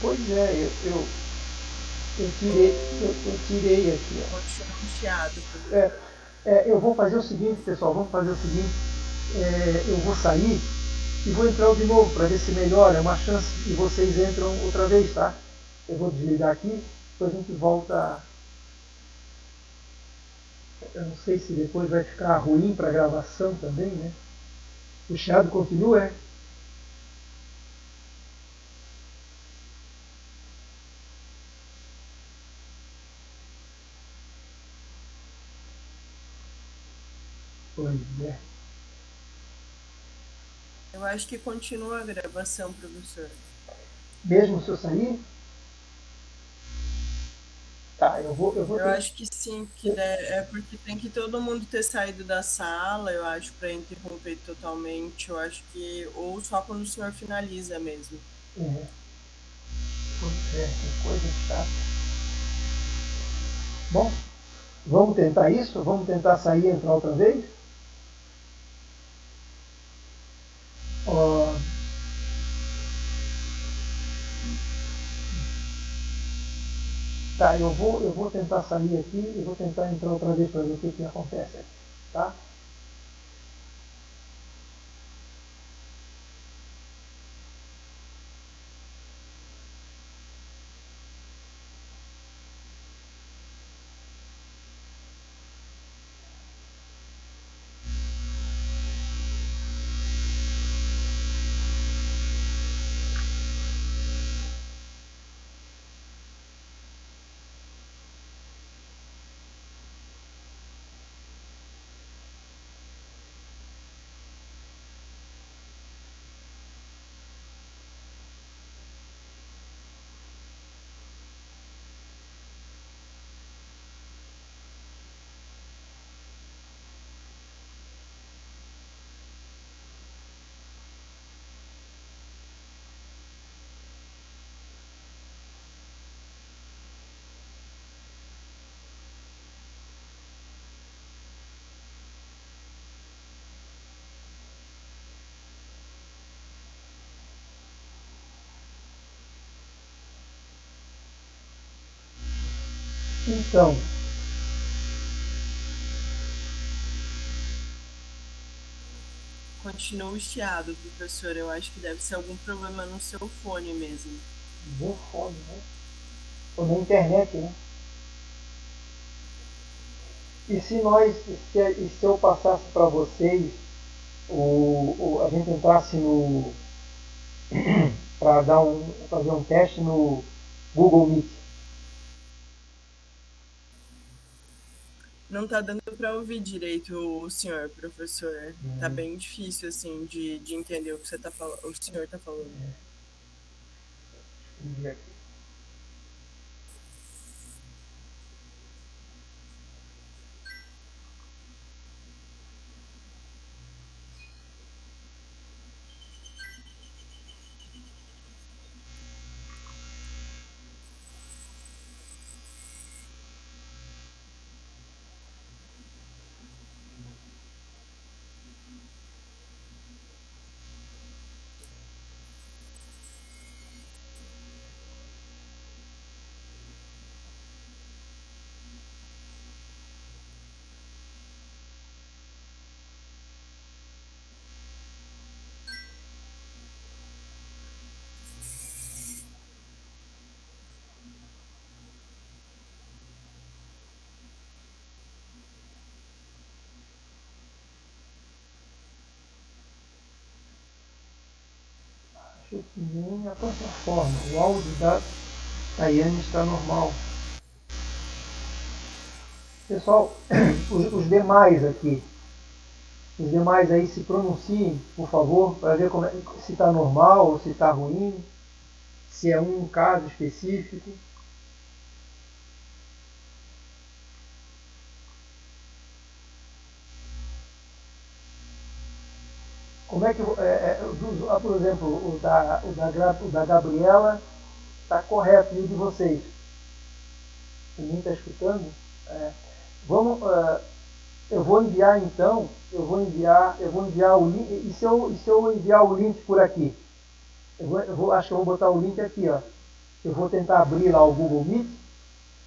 Pois é, eu tirei aqui. Ó. Continua um chiado, professor. Eu vou fazer o seguinte, pessoal, vamos fazer o seguinte. Eu vou sair e vou entrar de novo para ver se melhora. É uma chance e vocês entram outra vez, tá? Eu vou desligar aqui, depois a gente volta. Eu não sei se depois vai ficar ruim para a gravação também, né? O chiado continua, é? Pois é. Eu acho que continua a gravação, professor. Mesmo se eu sair? Tá, eu vou Eu acho que sim, é porque tem que todo mundo ter saído da sala, eu acho, para interromper totalmente. Eu acho que. Ou só quando o senhor finaliza mesmo. Pois é, que coisa chata. Bom, vamos tentar isso? Vamos tentar sair e entrar outra vez? Ó, tá, eu vou tentar sair aqui e vou tentar entrar outra vez para ver o que acontece aqui, tá? Então, Continua o chiado, professor. Eu acho que deve ser algum problema no seu fone mesmo. deu fome, né? Ou na internet, né? E se eu passasse para vocês, a gente entrasse no para fazer um teste no Google Meet. Não tá dando para ouvir direito o senhor, professor. Tá bem difícil, assim, de entender o que o senhor tá falando. Acho que nem a plataforma. O áudio da Tayane está normal. Pessoal, os demais aqui, os demais aí se pronunciem, por favor, para ver se está normal ou se está ruim. se é um caso específico. Como é que, por exemplo, o da Gabriela está correto, e o de vocês? Ninguém está escutando? Vamos, eu vou enviar então, eu vou enviar o link, e se eu enviar o link por aqui? Acho que eu vou botar o link aqui, ó. Eu vou tentar abrir lá o Google Meet,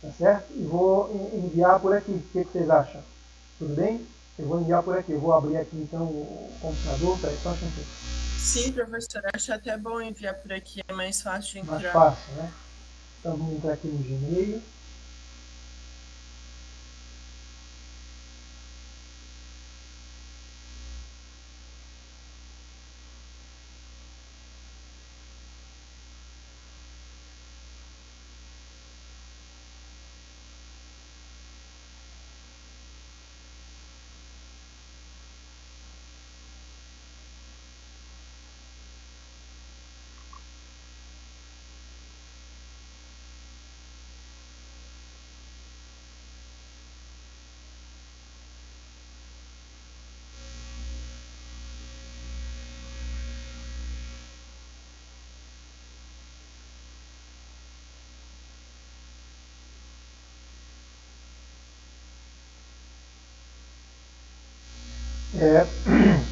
tá certo? E vou enviar por aqui. O que vocês acham? Tudo bem? Eu vou enviar por aqui. Eu vou abrir aqui então o computador. Peraí, só um pouquinho. Sim, professor, acho até bom enviar por aqui, é mais fácil de entrar. Mais fácil, né? Então vamos entrar aqui no Gmail.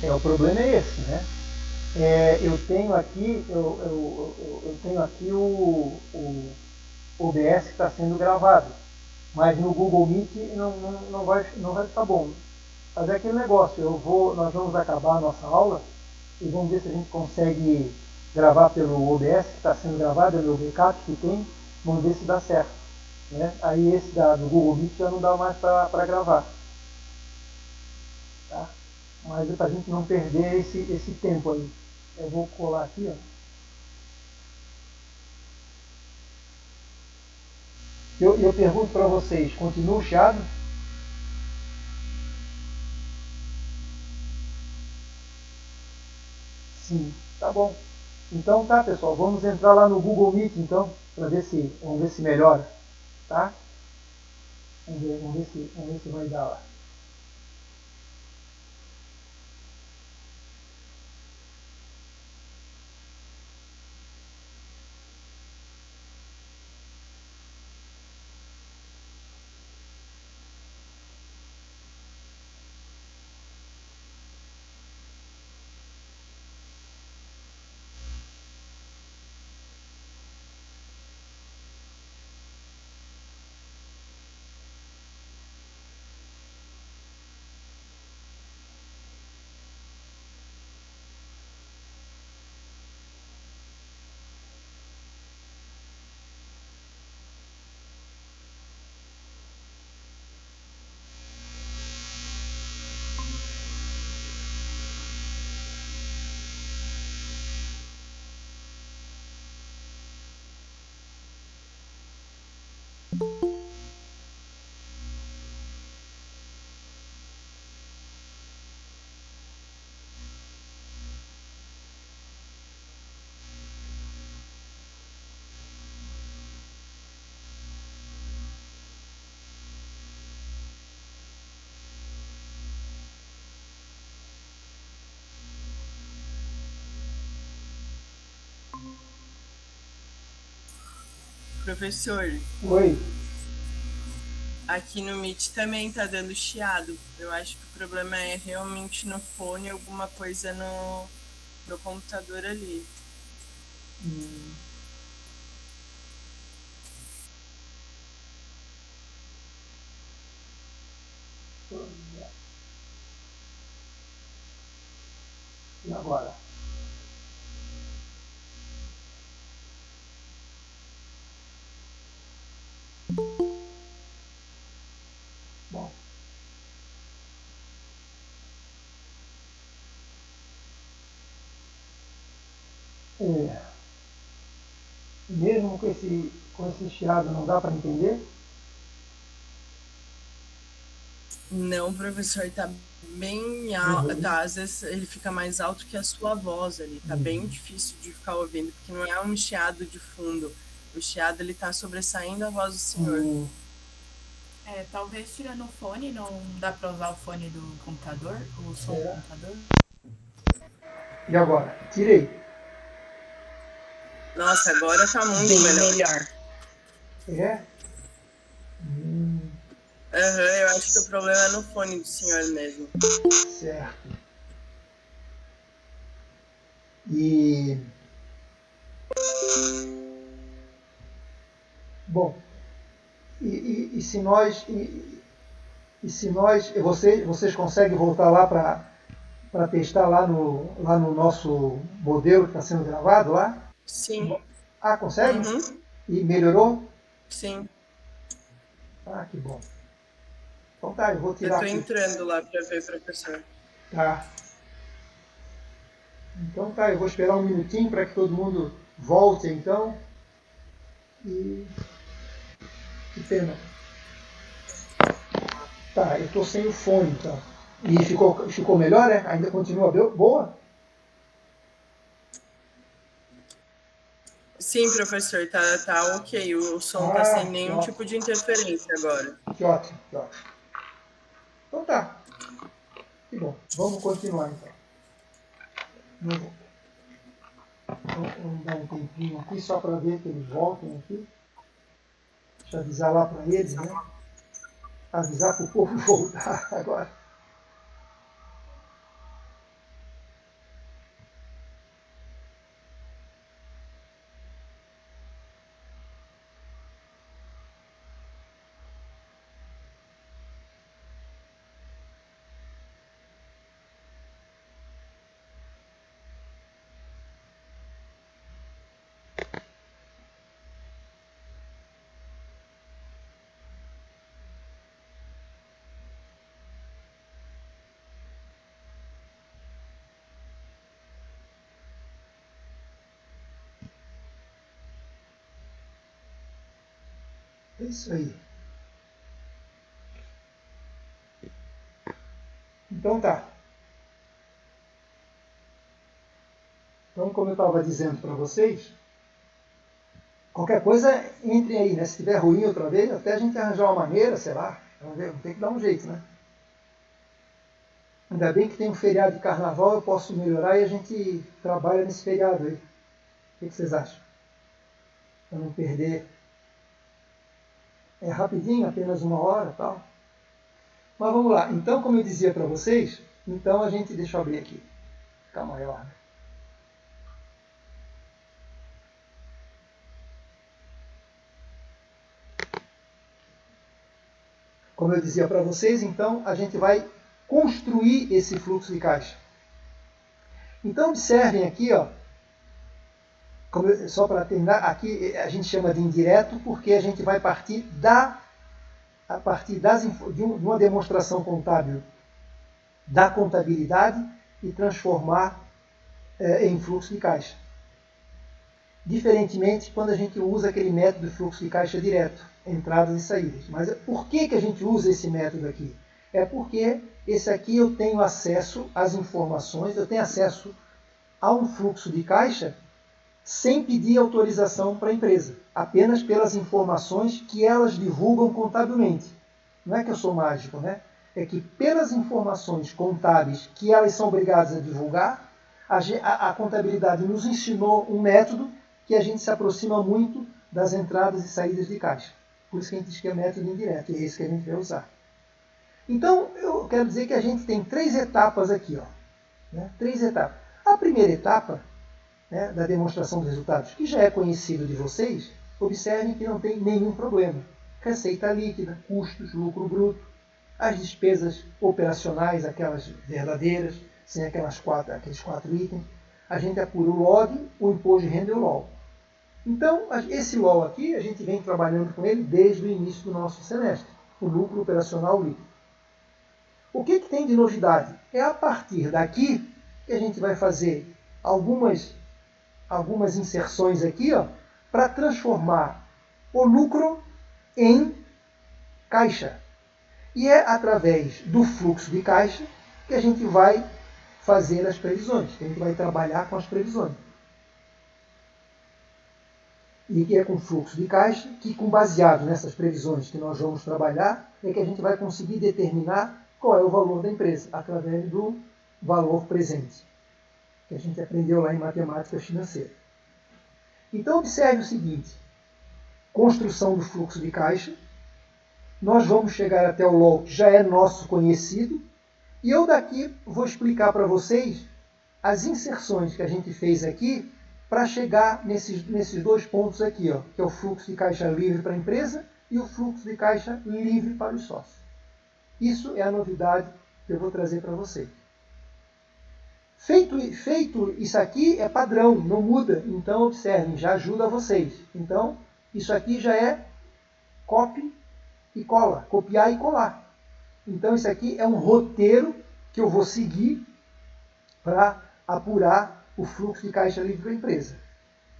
O problema é esse, né? Eu tenho aqui, eu tenho aqui o OBS que está sendo gravado, mas no Google Meet não vai ficar bom. Mas é aquele negócio, nós vamos acabar a nossa aula e vamos ver se a gente consegue gravar pelo OBS que está sendo gravado, é o meu backup que tem, vamos ver se dá certo. Né? Aí esse do Google Meet já não dá mais para gravar. Tá? Mas é para a gente não perder esse tempo aí. Eu vou colar aqui, ó. Eu pergunto para vocês, continua o chiado? Sim, tá bom. Então tá, pessoal, vamos entrar lá no Google Meet então, vamos ver se melhora, tá? Vamos ver se vai dar lá. Professor. Oi. Aqui no Meet também tá dando chiado. Eu acho que o problema é realmente no fone, alguma coisa no computador ali. E agora? Bom. Mesmo com esse chiado não dá para entender? Não, professor, tá bem alto, tá, às vezes ele fica mais alto que a sua voz ali, tá bem difícil de ficar ouvindo, porque não é um chiado de fundo, o chiado ele tá sobressaindo a voz do senhor. Talvez tirando o fone, não dá pra usar o fone do computador, o som do computador. E agora? Tirei. Nossa, agora tá muito Bem melhor. É? Eu acho que o problema é no fone do senhor mesmo. Certo. E... Bom, e se nós... E se nós... Vocês conseguem voltar lá para testar lá no nosso modelo que está sendo gravado lá? Sim. Ah, consegue? Uhum. E melhorou? Sim. Ah, que bom. Então tá, eu vou tirar Eu tô aqui. entrando lá para ver, professor. Tá. Então tá, eu vou esperar um minutinho para que todo mundo volte então. E... Que pena. Tá, eu tô sem o fone, então. E ficou melhor, né? Ainda continua boa? Sim, professor, tá ok. O som tá sem nenhum tipo de interferência agora. Que ótimo, que ótimo. Então tá. Que bom. Vamos continuar então. Vamos dar um tempinho aqui só para ver que eles voltem aqui. Deixa eu avisar lá para eles, né? Avisar para o povo voltar agora. É isso aí. Então tá. Então, como eu estava dizendo para vocês, qualquer coisa, entrem aí, né? Se estiver ruim outra vez, até a gente arranjar uma maneira, sei lá. Vamos ver, tem que dar um jeito, né? Ainda bem que tem um feriado de carnaval, eu posso melhorar e a gente trabalha nesse feriado aí. O que vocês acham? Para não perder. É rapidinho, apenas 1 hora e tal. Mas vamos lá. Então, como eu dizia para vocês, então a gente... Deixa eu abrir aqui. Ficar maior, né? Como eu dizia para vocês, então a gente vai construir esse fluxo de caixa. Então observem aqui, ó, só para terminar, aqui a gente chama de indireto porque a gente vai partir de uma demonstração contábil da contabilidade e transformar em fluxo de caixa. Diferentemente quando a gente usa aquele método de fluxo de caixa direto, entradas e saídas. Mas por que a gente usa esse método aqui? É porque esse aqui eu tenho acesso às informações, eu tenho acesso a um fluxo de caixa sem pedir autorização para a empresa, apenas pelas informações que elas divulgam contabilmente. Não é que eu sou mágico, né? É que pelas informações contábeis que elas são obrigadas a divulgar, a contabilidade nos ensinou um método que a gente se aproxima muito das entradas e saídas de caixa. Por isso que a gente diz que é método indireto, e é esse que a gente vai usar. Então, eu quero dizer que a gente tem 3 etapas aqui, ó, né? 3 etapas. A primeira etapa, né, da demonstração dos resultados, que já é conhecido de vocês, observem que não tem nenhum problema. Receita líquida, custos, lucro bruto, as despesas operacionais, aquelas verdadeiras, sem aqueles 4 itens. A gente apura o log, o imposto de renda e o LOL. Então, esse LOL aqui, a gente vem trabalhando com ele desde o início do nosso semestre, o lucro operacional líquido. O que tem de novidade? É a partir daqui que a gente vai fazer algumas inserções aqui, para transformar o lucro em caixa. E é através do fluxo de caixa que a gente vai fazer as previsões, que a gente vai trabalhar com as previsões. E que é com fluxo de caixa, que baseado nessas previsões que nós vamos trabalhar, é que a gente vai conseguir determinar qual é o valor da empresa, através do valor presente, que a gente aprendeu lá em matemática financeira. Então, observe o seguinte: construção do fluxo de caixa. Nós vamos chegar até o LOL, que já é nosso conhecido, e eu daqui vou explicar para vocês as inserções que a gente fez aqui para chegar nesses dois pontos aqui, ó, que é o fluxo de caixa livre para a empresa e o fluxo de caixa livre para os sócios. Isso é a novidade que eu vou trazer para vocês. Feito isso aqui é padrão, não muda. Então, observem, já ajuda vocês. Então, isso aqui já é copy e cola, copiar e colar. Então, isso aqui é um roteiro que eu vou seguir para apurar o fluxo de caixa livre para a empresa.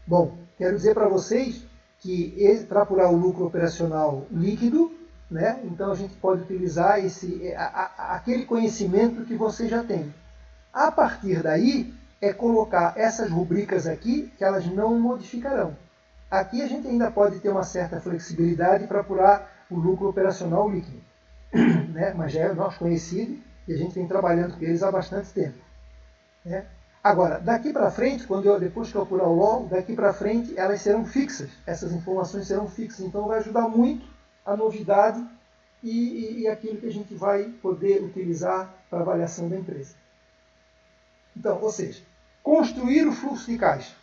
Bom, quero dizer para vocês que para apurar o lucro operacional líquido, né, então a gente pode utilizar aquele conhecimento que você já tem. A partir daí, é colocar essas rubricas aqui, que elas não modificarão. Aqui a gente ainda pode ter uma certa flexibilidade para apurar o lucro operacional líquido, né? Mas já é nosso conhecido e a gente vem trabalhando com eles há bastante tempo, né? Agora, daqui para frente, depois que eu apurar o LOL, daqui para frente elas serão fixas, essas informações serão fixas, então vai ajudar muito a novidade e aquilo que a gente vai poder utilizar para a avaliação da empresa. Então, ou seja, construir o fluxo de caixa,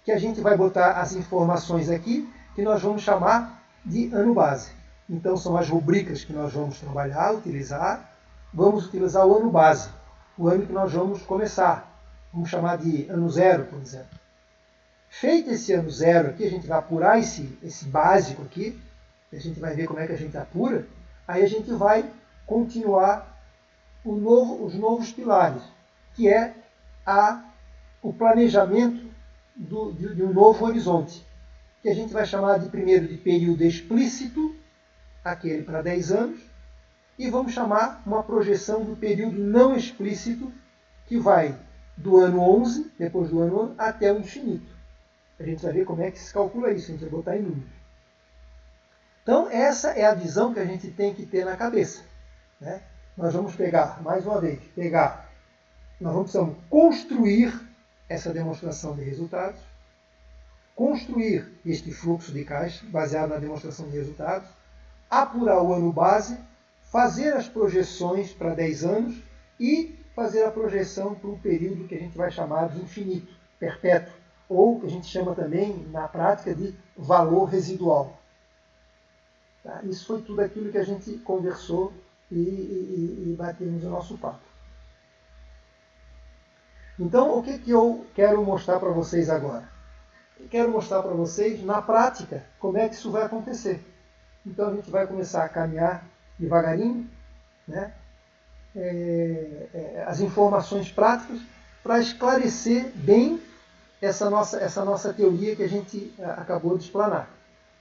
que a gente vai botar as informações aqui, que nós vamos chamar de ano base. Então, são as rubricas que nós vamos trabalhar, utilizar. Vamos utilizar o ano base, o ano que nós vamos começar. Vamos chamar de ano zero, por exemplo. Feito esse ano zero aqui, a gente vai apurar esse básico aqui, a gente vai ver como é que a gente apura, aí a gente vai continuar os novos pilares, que é o planejamento de um novo horizonte, que a gente vai chamar primeiro de período explícito, aquele para 10 anos, e vamos chamar uma projeção do período não explícito, que vai do ano 11, depois do ano 11, até o infinito. A gente vai ver como é que se calcula isso, a gente vai botar em números. Então, essa é a visão que a gente tem que ter na cabeça, né? Nós vamos pegar, mais uma vez, nós precisamos construir essa demonstração de resultados, construir este fluxo de caixa baseado na demonstração de resultados, apurar o ano base, fazer as projeções para 10 anos e fazer a projeção para um período que a gente vai chamar de infinito, perpétuo, ou que a gente chama também, na prática, de valor residual. Tá? Isso foi tudo aquilo que a gente conversou e batemos o nosso papo. Então, o que eu quero mostrar para vocês agora? Eu quero mostrar para vocês, na prática, como é que isso vai acontecer. Então, a gente vai começar a caminhar devagarinho, né? As informações práticas para esclarecer bem essa nossa teoria que a gente acabou de explanar.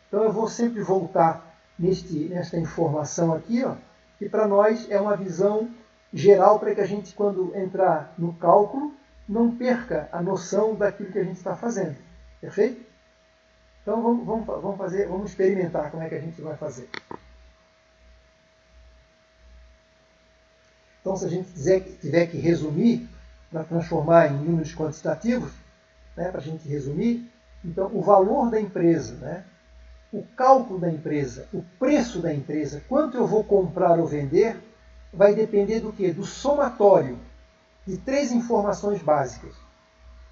Então, eu vou sempre voltar nesta informação aqui, ó, que para nós é uma visão geral para que a gente, quando entrar no cálculo, não perca a noção daquilo que a gente está fazendo. Perfeito? Então vamos experimentar como é que a gente vai fazer. Então, se a gente tiver que resumir, para transformar em números quantitativos, né, para a gente resumir, então o valor da empresa, né, o cálculo da empresa, o preço da empresa, quanto eu vou comprar ou vender, vai depender do quê? Do somatório de 3 informações básicas,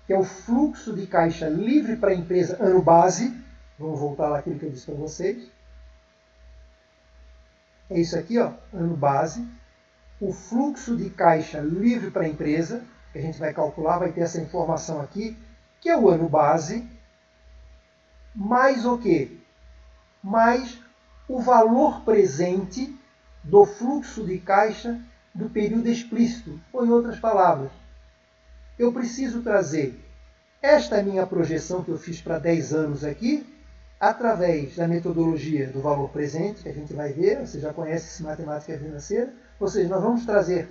que é o fluxo de caixa livre para a empresa ano base. Vamos voltar lá aquilo que eu disse para vocês. É isso aqui, ó, ano base. O fluxo de caixa livre para a empresa, que a gente vai calcular, vai ter essa informação aqui, que é o ano base, mais o quê? Mais o valor presente do fluxo de caixa do período explícito. Ou, em outras palavras, eu preciso trazer esta minha projeção que eu fiz para 10 anos aqui, através da metodologia do valor presente, que a gente vai ver, você já conhece esse matemática financeira, ou seja, nós vamos trazer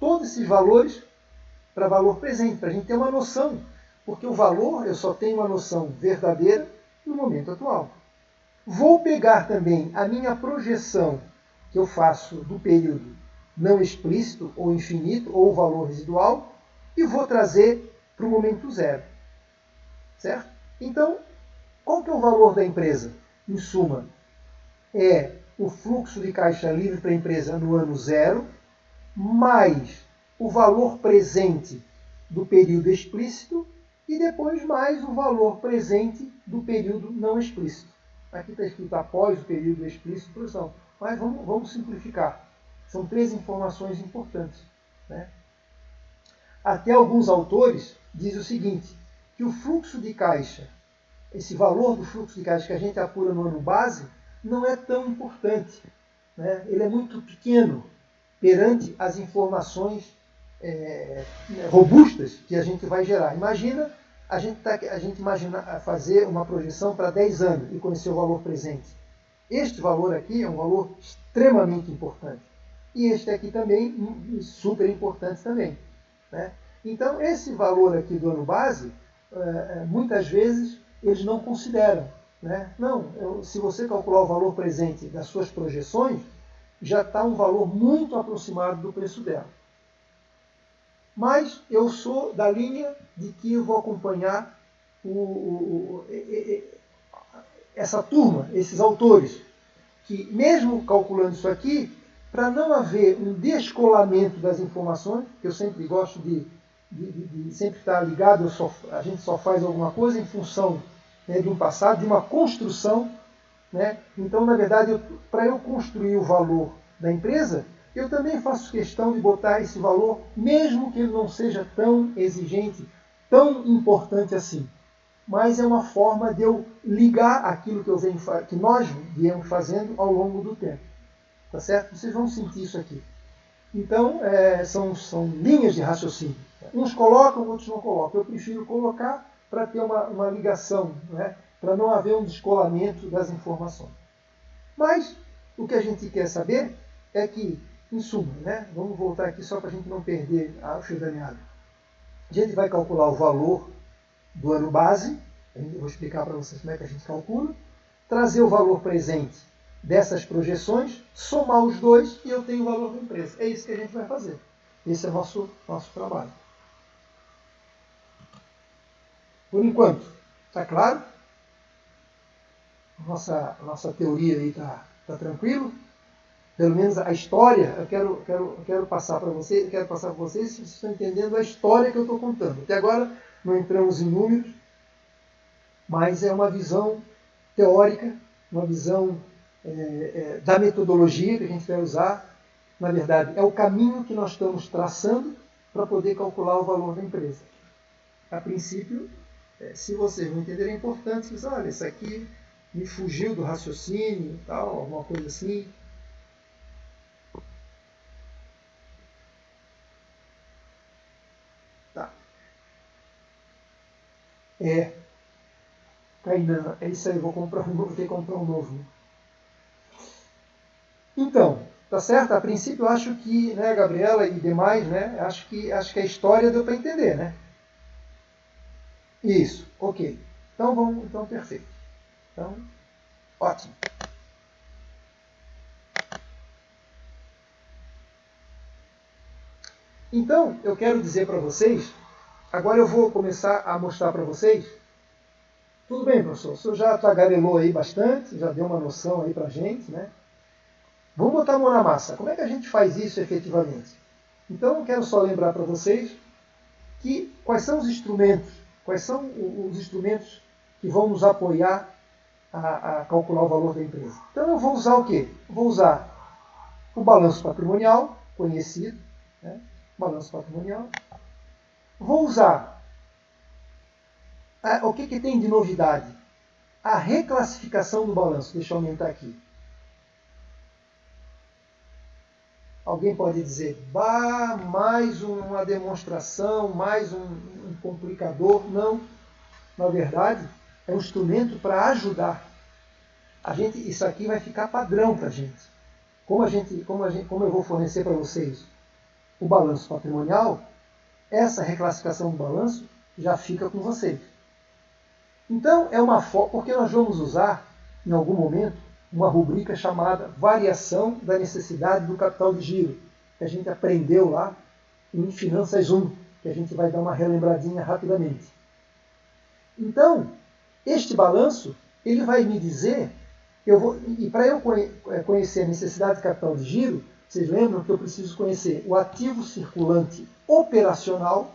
todos esses valores para valor presente, para a gente ter uma noção. Porque o valor, eu só tenho uma noção verdadeira no momento atual. Vou pegar também a minha projeção que eu faço do período não explícito, ou infinito, ou valor residual, e vou trazer para o momento zero. Certo? Então, qual que é o valor da empresa? Em suma, é o fluxo de caixa livre para a empresa no ano zero, mais o valor presente do período explícito e depois mais o valor presente do período não explícito. Aqui está escrito após o período explícito, produção. Mas vamos simplificar. São 3 informações importantes. Né? Até alguns autores dizem o seguinte, que o fluxo de caixa, esse valor do fluxo de caixa que a gente apura no ano base, não é tão importante. Né? Ele é muito pequeno perante as informações robustas que a gente vai gerar. Imagina a gente imaginar fazer uma projeção para 10 anos e conhecer o valor presente. Este valor aqui é um valor extremamente importante. E este aqui também, super importante também. Né? Então, esse valor aqui do ano base, muitas vezes, eles não consideram. Né? Não, se você calcular o valor presente das suas projeções, já está um valor muito aproximado do preço dela. Mas eu sou da linha de que eu vou acompanhar essa turma, esses autores, que mesmo calculando isso aqui, para não haver um descolamento das informações, que eu sempre gosto de sempre estar ligado, a gente só faz alguma coisa em função de um passado, de uma construção. Né? Então, na verdade, para eu construir o valor da empresa, eu também faço questão de botar esse valor, mesmo que ele não seja tão exigente, tão importante assim. Mas é uma forma de eu ligar aquilo que nós viemos fazendo ao longo do tempo. Tá certo? Vocês vão sentir isso aqui. Então, são linhas de raciocínio. Uns colocam, outros não colocam. Eu prefiro colocar para ter uma ligação, né? Para não haver um descolamento das informações. Mas, o que a gente quer saber é que, em suma, né? Vamos voltar aqui só para a gente não perder o fio da meada. A gente vai calcular o valor do ano base, eu vou explicar para vocês como é que a gente calcula, trazer o valor presente dessas projeções, somar os dois e eu tenho o valor da empresa. É isso que a gente vai fazer. Esse é o nosso trabalho. Por enquanto, está claro? Nossa teoria aí está tranquilo? Pelo menos a história, eu quero passar para vocês, se vocês estão entendendo a história que eu estou contando. Até agora não entramos em números, mas é uma visão teórica, uma visão da metodologia que a gente vai usar. Na verdade, é o caminho que nós estamos traçando para poder calcular o valor da empresa. A princípio, se vocês não entenderem, é importante, vocês olha, isso aqui me fugiu do raciocínio, tal, alguma coisa assim. Tá. Kainan, é isso aí, vou ter que comprar um novo. Então, tá certo? A princípio eu acho que, né, Gabriela e demais, né, acho que a história deu para entender, né? Isso, ok. Então perfeito. Então, ótimo. Então, eu quero dizer para vocês, agora eu vou começar a mostrar para vocês. Tudo bem, professor, o senhor já tagarelou aí bastante, já deu uma noção aí para a gente, né? Vamos botar a mão na massa. Como é que a gente faz isso efetivamente? Então, eu quero só lembrar para vocês quais são os instrumentos que vão nos apoiar a calcular o valor da empresa. Então, eu vou usar o quê? Eu vou usar o balanço patrimonial, conhecido, né? Balanço patrimonial. Vou usar o que tem de novidade? A reclassificação do balanço. Deixa eu aumentar aqui. Alguém pode dizer, mais uma demonstração, mais um complicador. Não. Na verdade, é um instrumento para ajudar. Isso aqui vai ficar padrão para a gente. Como eu vou fornecer para vocês o balanço patrimonial, essa reclassificação do balanço já fica com vocês. Então, porque nós vamos usar, em algum momento, uma rubrica chamada variação da necessidade do capital de giro, que a gente aprendeu lá em Finanças 1, que a gente vai dar uma relembradinha rapidamente. Então, este balanço, ele vai me dizer, e para eu conhecer a necessidade de capital de giro, vocês lembram que eu preciso conhecer o ativo circulante operacional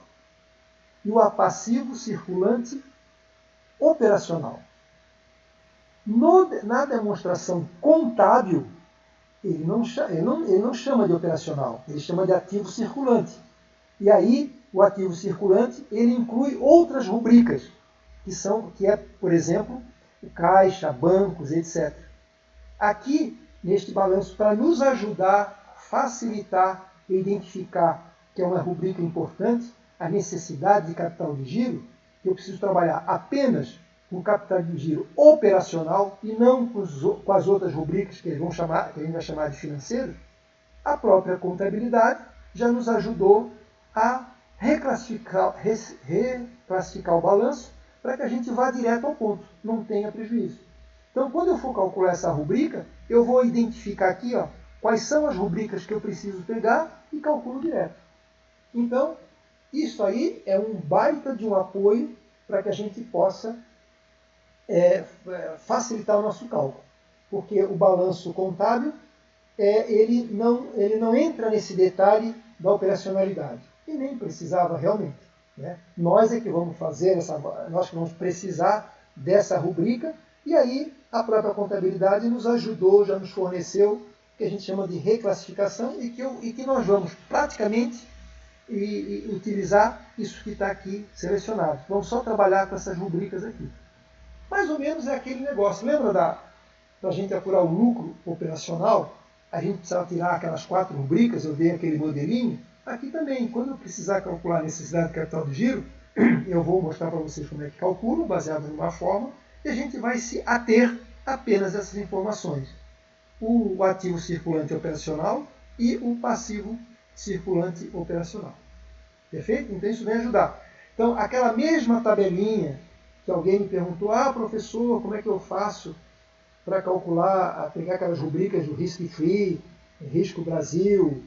e o passivo circulante operacional. Na demonstração contábil, ele não chama de operacional, ele chama de ativo circulante. E aí, o ativo circulante, ele inclui outras rubricas, que é, por exemplo, o caixa, bancos, etc. Aqui, neste balanço, para nos ajudar a facilitar e identificar que é uma rubrica importante, a necessidade de capital de giro, que eu preciso trabalhar apenas com capital de giro operacional e não com as outras rubricas que a gente vai chamar de financeiro, a própria contabilidade já nos ajudou a reclassificar o balanço para que a gente vá direto ao ponto, não tenha prejuízo. Então, quando eu for calcular essa rubrica, eu vou identificar aqui quais são as rubricas que eu preciso pegar e calculo direto. Então, isso aí é um baita de um apoio para que a gente possa facilitar o nosso cálculo. Porque o balanço contábil, ele não entra nesse detalhe da operacionalidade. E nem precisava realmente. Né? Nós é que vamos nós que vamos precisar dessa rubrica, e aí a própria contabilidade nos ajudou, já nos forneceu o que a gente chama de reclassificação e que nós vamos praticamente utilizar isso que está aqui selecionado. Vamos só trabalhar com essas rubricas aqui. Mais ou menos é aquele negócio. Lembra da gente apurar o lucro operacional? A gente precisava tirar aquelas 4 rubricas, eu dei aquele modelinho. Aqui também, quando eu precisar calcular a necessidade de capital de giro, eu vou mostrar para vocês como é que calculo, baseado numa forma, e a gente vai se ater apenas a essas informações. O ativo circulante operacional e o passivo circulante operacional. Perfeito? Então isso vem ajudar. Então, aquela mesma tabelinha que alguém me perguntou, professor, como é que eu faço para calcular, pegar aquelas rubricas do Risk Free, Risco Brasil,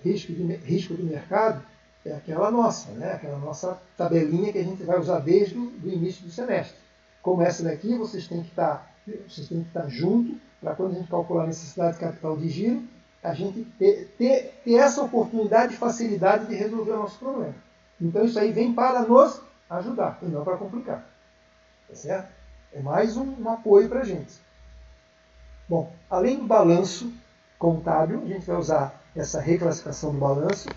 risco do mercado, é aquela nossa, né? Aquela nossa tabelinha que a gente vai usar desde o início do semestre. Como essa daqui, vocês têm que estar junto para quando a gente calcular a necessidade de capital de giro, a gente ter essa oportunidade e facilidade de resolver o nosso problema. Então isso aí vem para nos ajudar e não para complicar. Tá certo? É mais um apoio para a gente. Bom, além do balanço contábil, a gente vai usar essa reclassificação do balanço.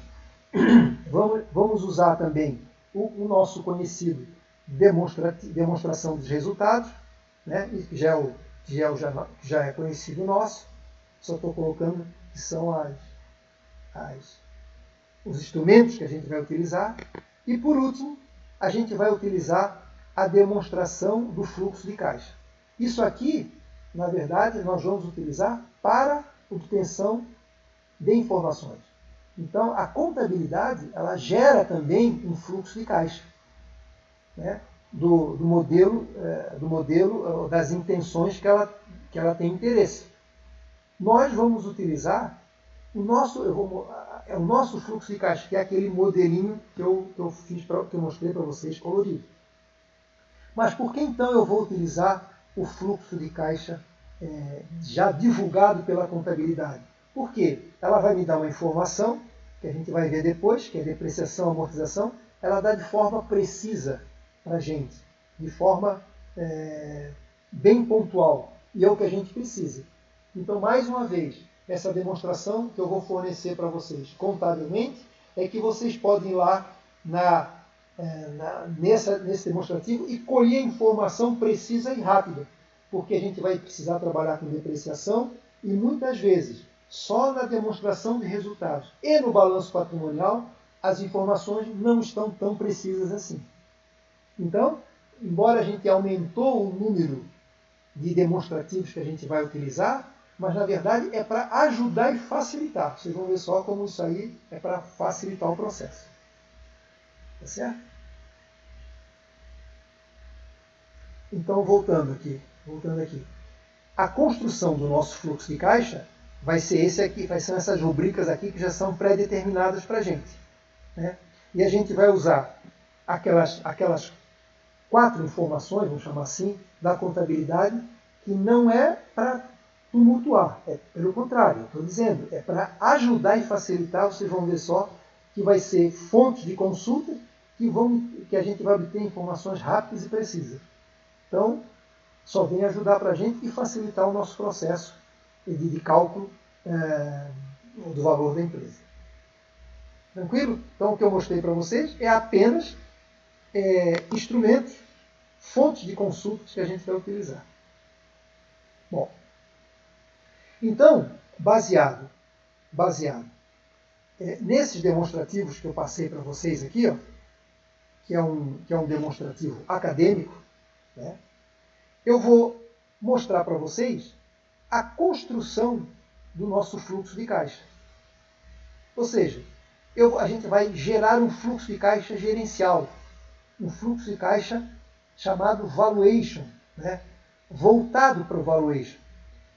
Vamos usar também o nosso conhecido demonstração dos resultados, né? Que já é conhecido nosso. Só estou colocando que são os instrumentos que a gente vai utilizar. E por último, a gente vai utilizar a demonstração do fluxo de caixa. Isso aqui, na verdade, nós vamos utilizar para obtenção de informações. Então, a contabilidade, ela gera também um fluxo de caixa, né? do modelo das intenções que ela tem interesse. Nós vamos utilizar o nosso fluxo de caixa, que é aquele modelinho que eu mostrei para vocês colorido. Mas por que então eu vou utilizar o fluxo de caixa já divulgado pela contabilidade? Porque ela vai me dar uma informação, que a gente vai ver depois, que é depreciação, amortização, ela dá de forma precisa para a gente, de forma bem pontual, e é o que a gente precisa. Então, mais uma vez, essa demonstração que eu vou fornecer para vocês contabilmente é que vocês podem ir lá nesse demonstrativo e colher informação precisa e rápida, porque a gente vai precisar trabalhar com depreciação e muitas vezes só na demonstração de resultados e no balanço patrimonial as informações não estão tão precisas assim. Então, embora a gente aumentou o número de demonstrativos que a gente vai utilizar, mas na verdade é para ajudar e facilitar. Vocês vão ver só como isso aí é para facilitar o processo. Tá certo? Então, voltando aqui. A construção do nosso fluxo de caixa vai ser esse aqui, vai ser essas rubricas aqui que já são pré-determinadas para a gente. Né? E a gente vai usar aquelas 4 informações, vamos chamar assim, da contabilidade, que não é para tumultuar, é pelo contrário, estou dizendo, é para ajudar e facilitar. Vocês vão ver só que vai ser fontes de consulta que a gente vai obter informações rápidas e precisas. Então, só vem ajudar para a gente e facilitar o nosso processo de cálculo do valor da empresa. Tranquilo? Então, o que eu mostrei para vocês é apenas instrumentos, fontes de consultas que a gente vai utilizar. Bom, então, baseado nesses demonstrativos que eu passei para vocês aqui, ó, que é um demonstrativo acadêmico, né, eu vou mostrar para vocês a construção do nosso fluxo de caixa. Ou seja, a gente vai gerar um fluxo de caixa gerencial, um fluxo de caixa chamado valuation, né, voltado para o valuation.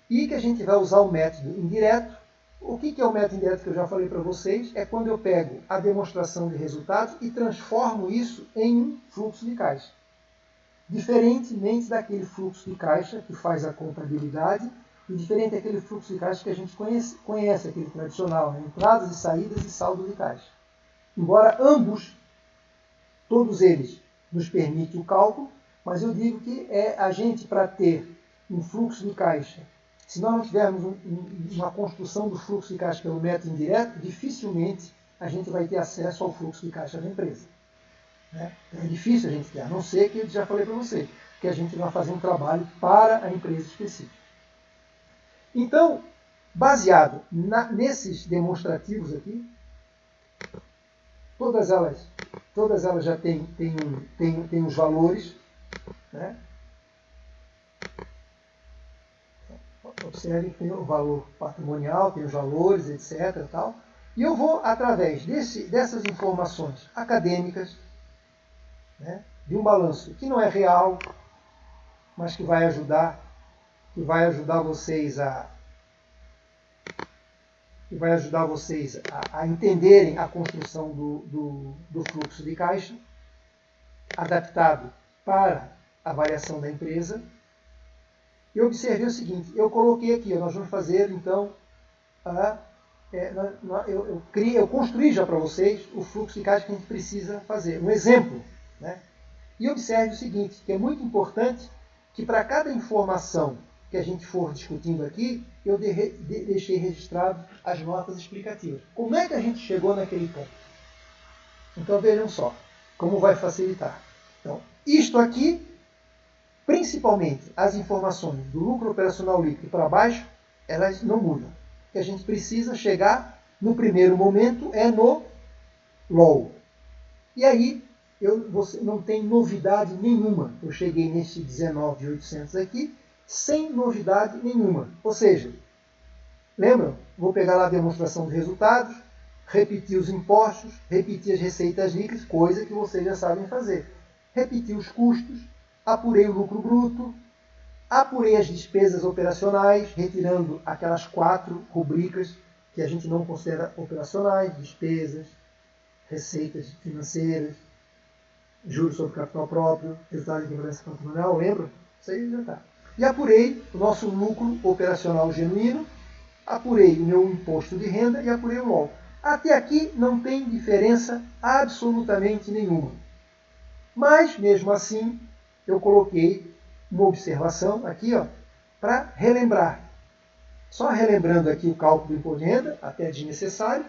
E que a gente vai usar o método indireto. O que é o método indireto que eu já falei para vocês? É quando eu pego a demonstração de resultados e transformo isso em um fluxo de caixa. Diferentemente daquele fluxo de caixa que faz a contabilidade, e diferente daquele fluxo de caixa que a gente conhece aquele tradicional, né? Entradas e saídas e saldo de caixa. Embora todos eles nos permitem o cálculo, mas eu digo que a gente, para ter um fluxo de caixa, se nós não tivermos uma construção do fluxo de caixa pelo método indireto, dificilmente a gente vai ter acesso ao fluxo de caixa da empresa. Né? É difícil a gente ter, a não ser que eu já falei para você, que a gente vai fazer um trabalho para a empresa específica. Então, baseado nesses demonstrativos aqui, todas elas já têm os valores, né? Observem que tem o valor patrimonial, tem os valores, etc. Tal. E eu vou, através dessas informações acadêmicas, né, de um balanço que não é real, mas que vai ajudar vocês a entenderem a construção do fluxo de caixa, adaptado para a avaliação da empresa. Eu observei o seguinte, eu coloquei aqui, nós vamos fazer então, eu construí já para vocês o fluxo de caixa que a gente precisa fazer, um exemplo. Né? E observe o seguinte, que é muito importante que para cada informação que a gente for discutindo aqui, eu deixei registrado as notas explicativas. Como é que a gente chegou naquele ponto? Então vejam só, como vai facilitar. Então, isto aqui, principalmente as informações do lucro operacional líquido para baixo, elas não mudam. O que a gente precisa chegar no primeiro momento é no LOL. E aí, você não tem novidade nenhuma. Eu cheguei nesse 19.800 aqui, sem novidade nenhuma. Ou seja, lembram? Vou pegar lá a demonstração de resultados, repetir os impostos, repetir as receitas líquidas, coisa que vocês já sabem fazer. Repetir os custos, apurei o lucro bruto, apurei as despesas operacionais, retirando aquelas 4 rubricas que a gente não considera operacionais, despesas, receitas financeiras, juros sobre capital próprio, resultado de equivalência patrimonial, lembra? Isso aí já está. E apurei o nosso lucro operacional genuíno, apurei o meu imposto de renda e apurei o LOL. Até aqui não tem diferença absolutamente nenhuma. Mas, mesmo assim, eu coloquei uma observação aqui, para relembrar. Só relembrando aqui o cálculo do imposto de renda, até desnecessário,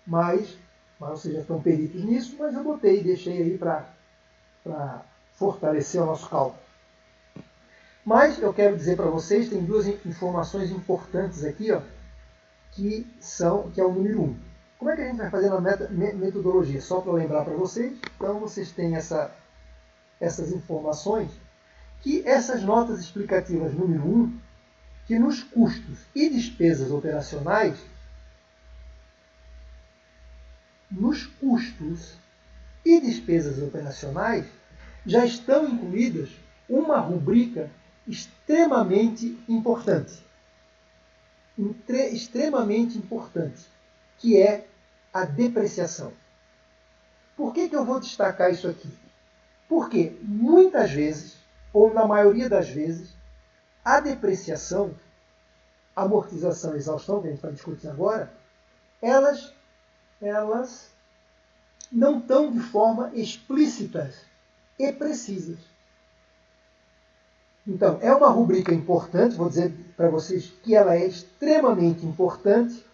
mas vocês já estão peritos nisso, mas eu deixei aí para fortalecer o nosso cálculo. Mas eu quero dizer para vocês, tem 2 informações importantes aqui, que é o número 1. Como é que a gente vai fazer na metodologia? Só para lembrar para vocês. Então vocês têm essas informações, que essas notas explicativas número 1, que nos custos e despesas operacionais, já estão incluídas uma rubrica extremamente importante, que é a depreciação. Por que eu vou destacar isso aqui? Porque muitas vezes, ou na maioria das vezes, a depreciação, amortização e exaustão, que a gente vai discutir agora, elas não estão de forma explícitas e precisas. Então, é uma rubrica importante, vou dizer para vocês que ela é extremamente importante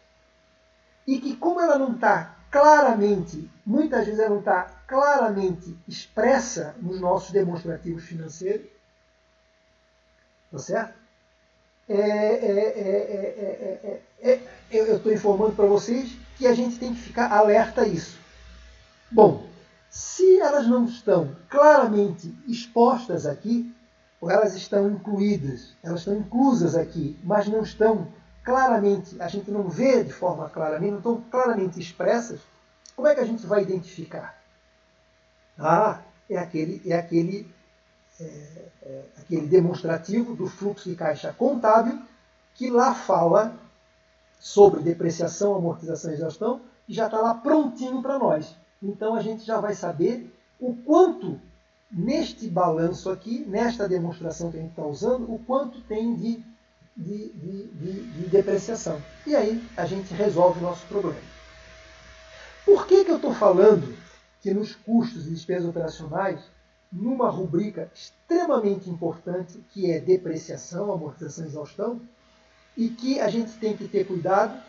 e que, como ela não está claramente, muitas vezes ela não está claramente expressa nos nossos demonstrativos financeiros, tá certo? Eu estou informando para vocês que a gente tem que ficar alerta a isso. Bom, se elas não estão claramente expostas aqui, ou elas estão inclusas aqui, mas não estão claramente, a gente não vê de forma claramente, não estão claramente expressas, como é que a gente vai identificar? É aquele demonstrativo do fluxo de caixa contábil, que lá fala sobre depreciação, amortização e exaustão, e já está lá prontinho para nós. Então a gente já vai saber o quanto, neste balanço aqui, nesta demonstração que a gente está usando, o quanto tem de depreciação. E aí a gente resolve o nosso problema. Por que eu estou falando que nos custos e despesas operacionais, numa rubrica extremamente importante, que é depreciação, amortização e exaustão, e que a gente tem que ter cuidado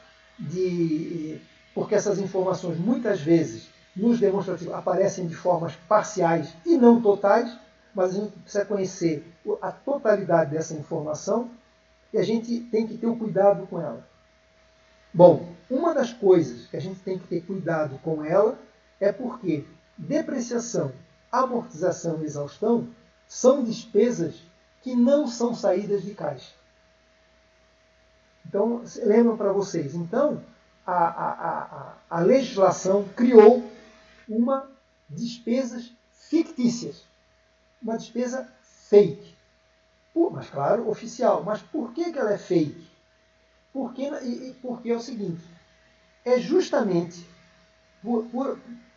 porque essas informações muitas vezes nos demonstrativos aparecem de formas parciais e não totais, mas a gente precisa conhecer a totalidade dessa informação e a gente tem que ter um cuidado com ela. Bom, uma das coisas que a gente tem que ter cuidado com ela é porque depreciação, amortização e exaustão são despesas que não são saídas de caixa. Então, lembram para vocês, então, a legislação criou uma despesas fictícias, uma despesa fake. Mas, claro, oficial. Mas por que ela é fake? Porque é o seguinte, é justamente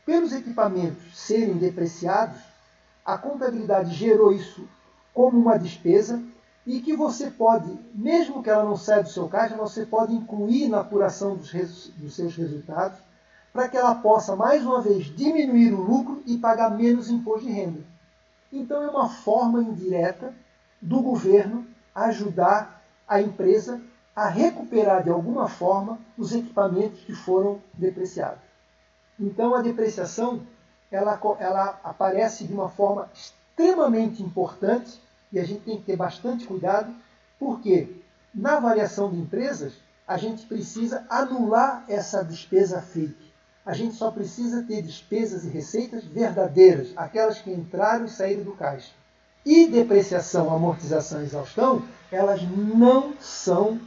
pelos equipamentos serem depreciados, a contabilidade gerou isso como uma despesa e que você pode, mesmo que ela não saia do seu caixa, você pode incluir na apuração dos seus resultados para que ela possa, mais uma vez, diminuir o lucro e pagar menos imposto de renda. Então, é uma forma indireta do governo ajudar a empresa a recuperar, de alguma forma, os equipamentos que foram depreciados. Então, a depreciação ela aparece de uma forma extremamente importante e a gente tem que ter bastante cuidado, porque na avaliação de empresas, a gente precisa anular essa despesa fake. A gente só precisa ter despesas e receitas verdadeiras, aquelas que entraram e saíram do caixa. E depreciação, amortização e exaustão, elas não são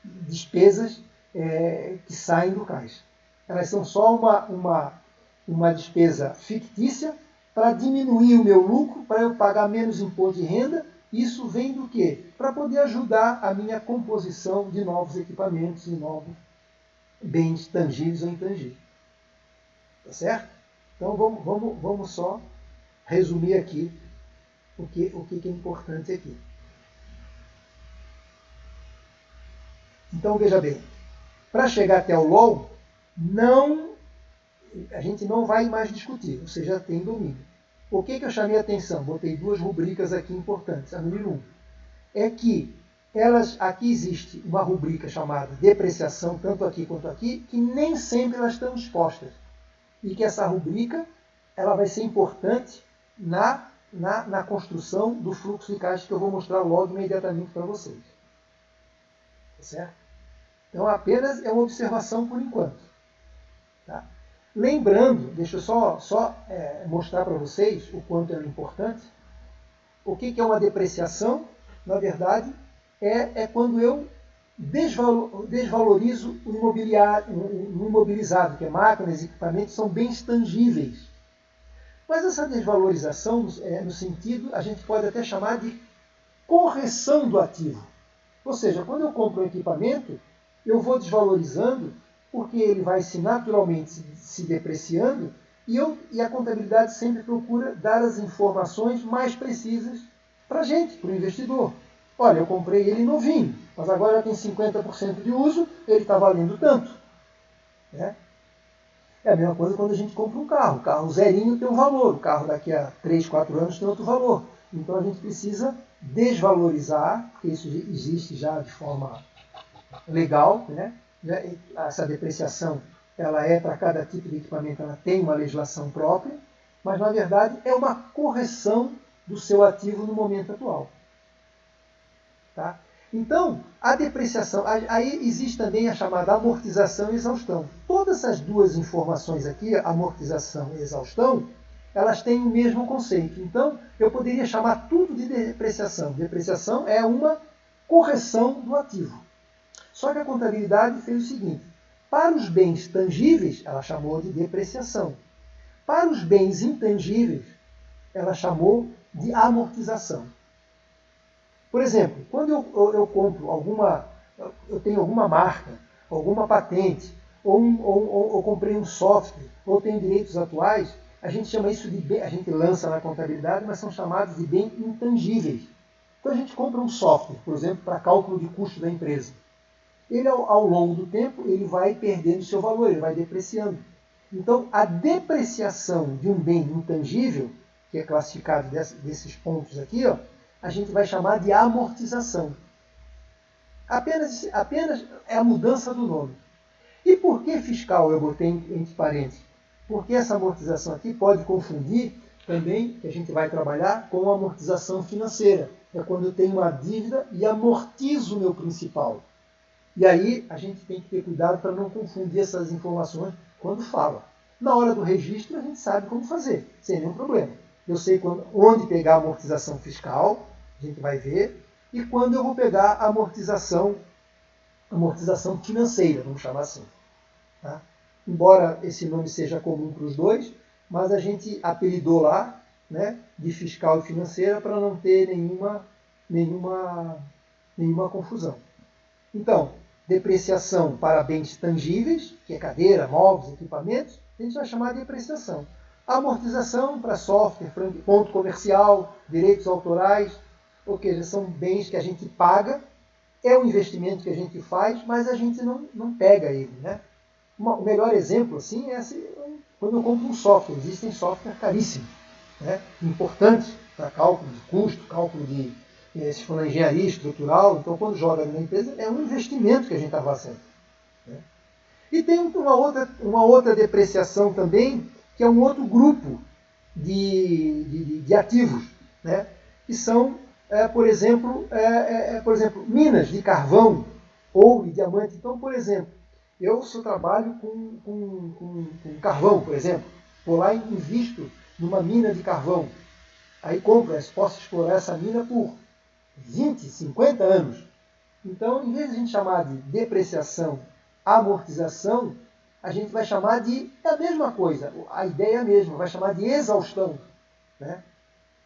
despesas que saem do caixa. Elas são só uma despesa fictícia para diminuir o meu lucro, para eu pagar menos imposto de renda. Isso vem do quê? Para poder ajudar a minha composição de novos equipamentos e novos bens tangíveis ou intangíveis. Tá certo? Então vamos só resumir aqui o que é importante aqui. Então veja bem, para chegar até o LOL, a gente não vai mais discutir, você já tem domínio. O que eu chamei a atenção? Botei duas rubricas aqui importantes. A número 1 é que aqui existe uma rubrica chamada depreciação, tanto aqui quanto aqui, que nem sempre elas estão expostas. E que essa rubrica ela vai ser importante na construção do fluxo de caixa que eu vou mostrar logo imediatamente para vocês. Tá certo? Então apenas é uma observação por enquanto. Tá? Lembrando, deixa eu só mostrar para vocês o quanto é importante. O que é uma depreciação? Na verdade, é quando eu desvalorizo o imobilizado, que é máquinas e equipamentos, são bens tangíveis. Mas essa desvalorização, no sentido, a gente pode até chamar de correção do ativo. Ou seja, quando eu compro um equipamento, eu vou desvalorizando porque ele vai naturalmente se depreciando e a contabilidade sempre procura dar as informações mais precisas para a gente, para o investidor. Olha, eu comprei ele novinho, mas agora já tem 50% de uso, ele está valendo tanto. Né? É a mesma coisa quando a gente compra um carro. O carro zerinho tem um valor, o carro daqui a 3, 4 anos tem outro valor. Então a gente precisa desvalorizar, porque isso existe já de forma legal, né? Essa depreciação, ela para cada tipo de equipamento, ela tem uma legislação própria, mas na verdade é uma correção do seu ativo no momento atual. Tá? Então, a depreciação, aí existe também a chamada amortização e exaustão. Todas essas duas informações aqui, amortização e exaustão, elas têm o mesmo conceito. Então, eu poderia chamar tudo de depreciação. Depreciação é uma correção do ativo. Só que a contabilidade fez o seguinte: para os bens tangíveis, ela chamou de depreciação. Para os bens intangíveis, ela chamou de amortização. Por exemplo, quando eu compro eu tenho alguma marca, alguma patente, ou comprei um software, ou tenho direitos atuais, a gente chama isso de bem, a gente lança na contabilidade, mas são chamados de bem intangíveis. Então a gente compra um software, por exemplo, para cálculo de custo da empresa. Ele, ao longo do tempo, ele vai perdendo seu valor, ele vai depreciando. Então, a depreciação de um bem intangível, que é classificado desses pontos aqui, ó, a gente vai chamar de amortização. Apenas é a mudança do nome. E por que fiscal eu botei entre parênteses? Porque essa amortização aqui pode confundir também, que a gente vai trabalhar, com a amortização financeira. É quando eu tenho uma dívida e amortizo o meu principal. E aí a gente tem que ter cuidado para não confundir essas informações quando fala. Na hora do registro a gente sabe como fazer, sem nenhum problema. Eu sei onde pegar a amortização fiscal, a gente vai ver, e quando eu vou pegar a amortização financeira, vamos chamar assim. Tá? Embora esse nome seja comum para os dois, mas a gente apelidou lá, né, de fiscal e financeira para não ter nenhuma confusão. Então, depreciação para bens tangíveis, que é cadeira, móveis, equipamentos, a gente vai chamar de depreciação. Amortização para software, ponto comercial, direitos autorais, ou seja, são bens que a gente paga, é um investimento que a gente faz, mas a gente não pega ele. Né? O melhor exemplo assim, é quando eu compro um software. Existem software caríssimos, né? Importantes para cálculo de custo, cálculo de se for na engenharia estrutural, então quando joga na empresa, é um investimento que a gente está fazendo. Né? E tem uma outra depreciação também, que é um outro grupo de ativos, né? Que são, por exemplo, minas de carvão, ouro e diamante. Então, por exemplo, eu só trabalho com carvão, por exemplo. Vou lá e invisto numa mina de carvão. Aí posso explorar essa mina por 20, 50 anos. Então, em vez de a gente chamar de depreciação, amortização, a gente vai chamar de a mesma coisa, a ideia é a mesma, vai chamar de exaustão. Né?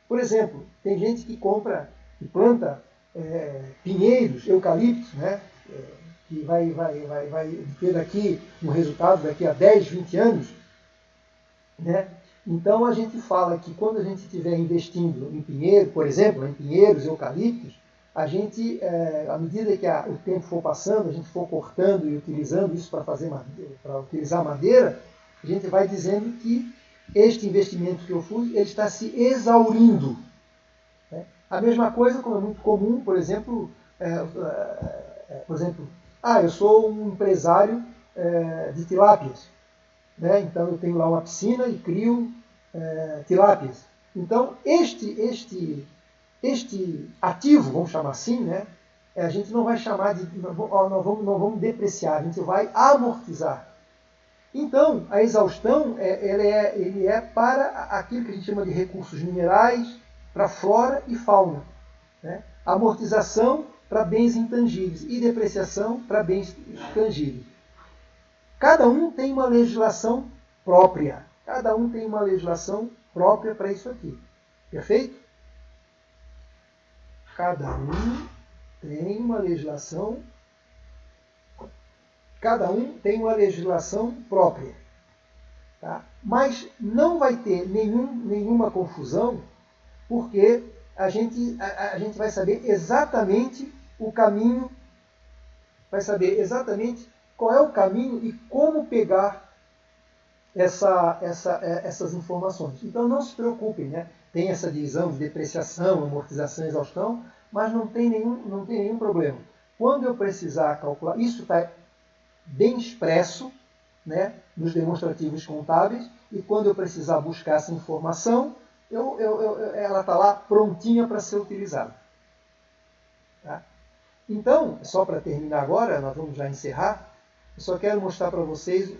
Por exemplo, tem gente que planta pinheiros, eucaliptos, né? Que vai ter daqui um resultado daqui a 10, 20 anos. Né? Então, a gente fala que quando a gente estiver investindo em pinheiro, por exemplo, em pinheiros, eucaliptos, a gente, à medida que o tempo for passando, a gente for cortando e utilizando isso para utilizar madeira, a gente vai dizendo que este investimento que eu fiz, ele está se exaurindo. Né? A mesma coisa, como é muito comum, por exemplo, eu sou um empresário de tilápias. Né? Então eu tenho lá uma piscina e crio tilápias. Então este ativo, vamos chamar assim, né? A gente não vai chamar de, não vamos depreciar, a gente vai amortizar. Então a exaustão ele é para aquilo que a gente chama de recursos minerais, para flora e fauna. Né? A amortização para bens intangíveis e depreciação para bens tangíveis. Cada um tem uma legislação própria. Cada um tem uma legislação própria para isso aqui. Perfeito? Cada um tem uma legislação. Cada um tem uma legislação própria. Tá? Mas não vai ter nenhuma confusão, porque a gente vai saber exatamente o caminho, vai saber exatamente qual é o caminho e como pegar essas informações. Então não se preocupem, né? Tem essa divisão de depreciação, amortização e exaustão, mas não tem nenhum problema. Quando eu precisar calcular, isso está bem expresso, né, nos demonstrativos contábeis, e quando eu precisar buscar essa informação, ela está lá prontinha para ser utilizada. Tá? Então, só para terminar agora, nós vamos já encerrar, eu só quero mostrar para vocês,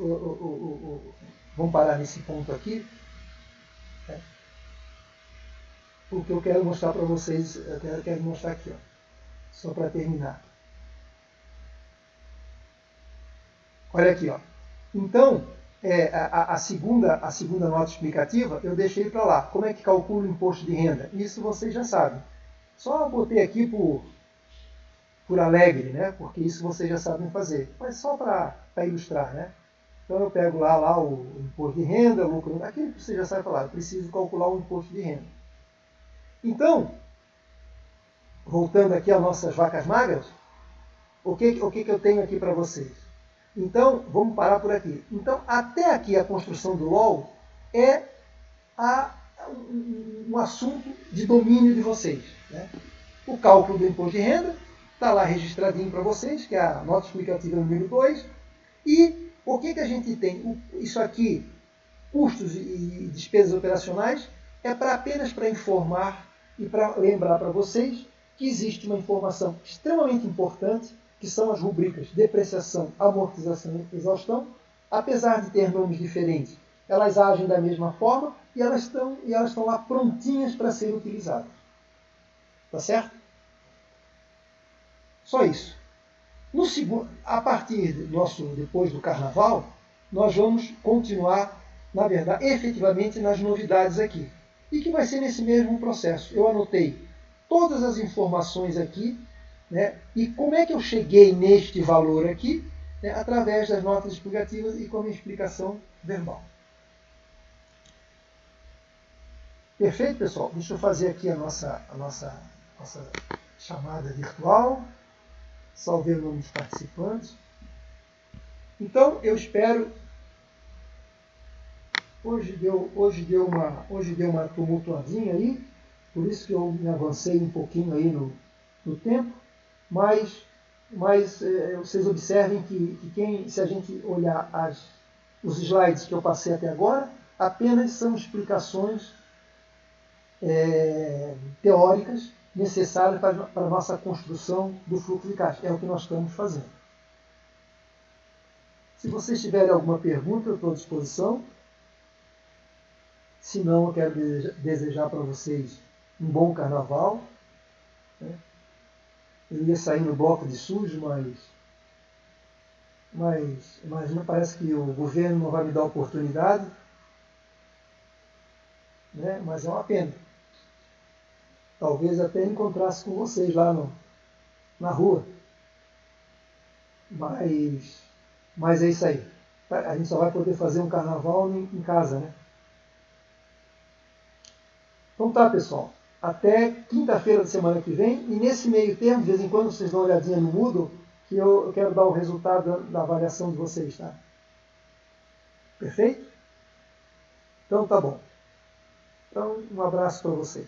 vamos parar nesse ponto aqui, né? O que eu quero mostrar para vocês, eu quero mostrar aqui, ó, só para terminar. Olha aqui, ó. Então, a segunda nota explicativa eu deixei para lá. Como é que calcula o imposto de renda? Isso vocês já sabem. Só botei aqui por alegre, né? Porque isso vocês já sabem fazer. Mas só para ilustrar, né? Então eu pego lá o imposto de renda, lucro, aquilo que você já sabe falar. Eu preciso calcular o imposto de renda. Então, voltando aqui às nossas vacas magras, o que eu tenho aqui para vocês? Então, vamos parar por aqui. Então, até aqui a construção do LOL é um assunto de domínio de vocês. Né? O cálculo do imposto de renda está lá registradinho para vocês, que é a nota explicativa número 2. E o que a gente tem? Isso aqui, custos e despesas operacionais, é apenas para informar e para lembrar para vocês que existe uma informação extremamente importante, que são as rubricas depreciação, amortização e exaustão. Apesar de ter nomes diferentes, elas agem da mesma forma e elas estão lá prontinhas para serem utilizadas. Tá certo? Só isso. A partir depois do carnaval, nós vamos continuar, na verdade, efetivamente nas novidades aqui. E que vai ser nesse mesmo processo. Eu anotei todas as informações aqui, né? E como é que eu cheguei neste valor aqui? Né? Através das notas explicativas e com a minha explicação verbal. Perfeito, pessoal? Deixa eu fazer aqui a nossa chamada virtual. Salvei o nome dos participantes. Então, eu espero... Hoje deu uma tumultuadinha aí, por isso que eu me avancei um pouquinho aí no tempo, mas vocês observem que se a gente olhar os slides que eu passei até agora, apenas são explicações teóricas necessárias para a nossa construção do fluxo de caixa. É o que nós estamos fazendo. Se vocês tiverem alguma pergunta, eu estou à disposição. Se não, eu quero desejar para vocês um bom carnaval. Né? Eu ia sair no bloco de sujo, mas não parece que o governo não vai me dar oportunidade. Né? Mas é uma pena. Talvez até encontrasse com vocês lá na rua. Mas é isso aí. A gente só vai poder fazer um carnaval em casa, né? Então tá, pessoal. Até quinta-feira da semana que vem. E nesse meio termo, de vez em quando vocês dão uma olhadinha no Moodle, que eu quero dar o resultado da avaliação de vocês, tá? Perfeito? Então tá bom. Então, um abraço para vocês.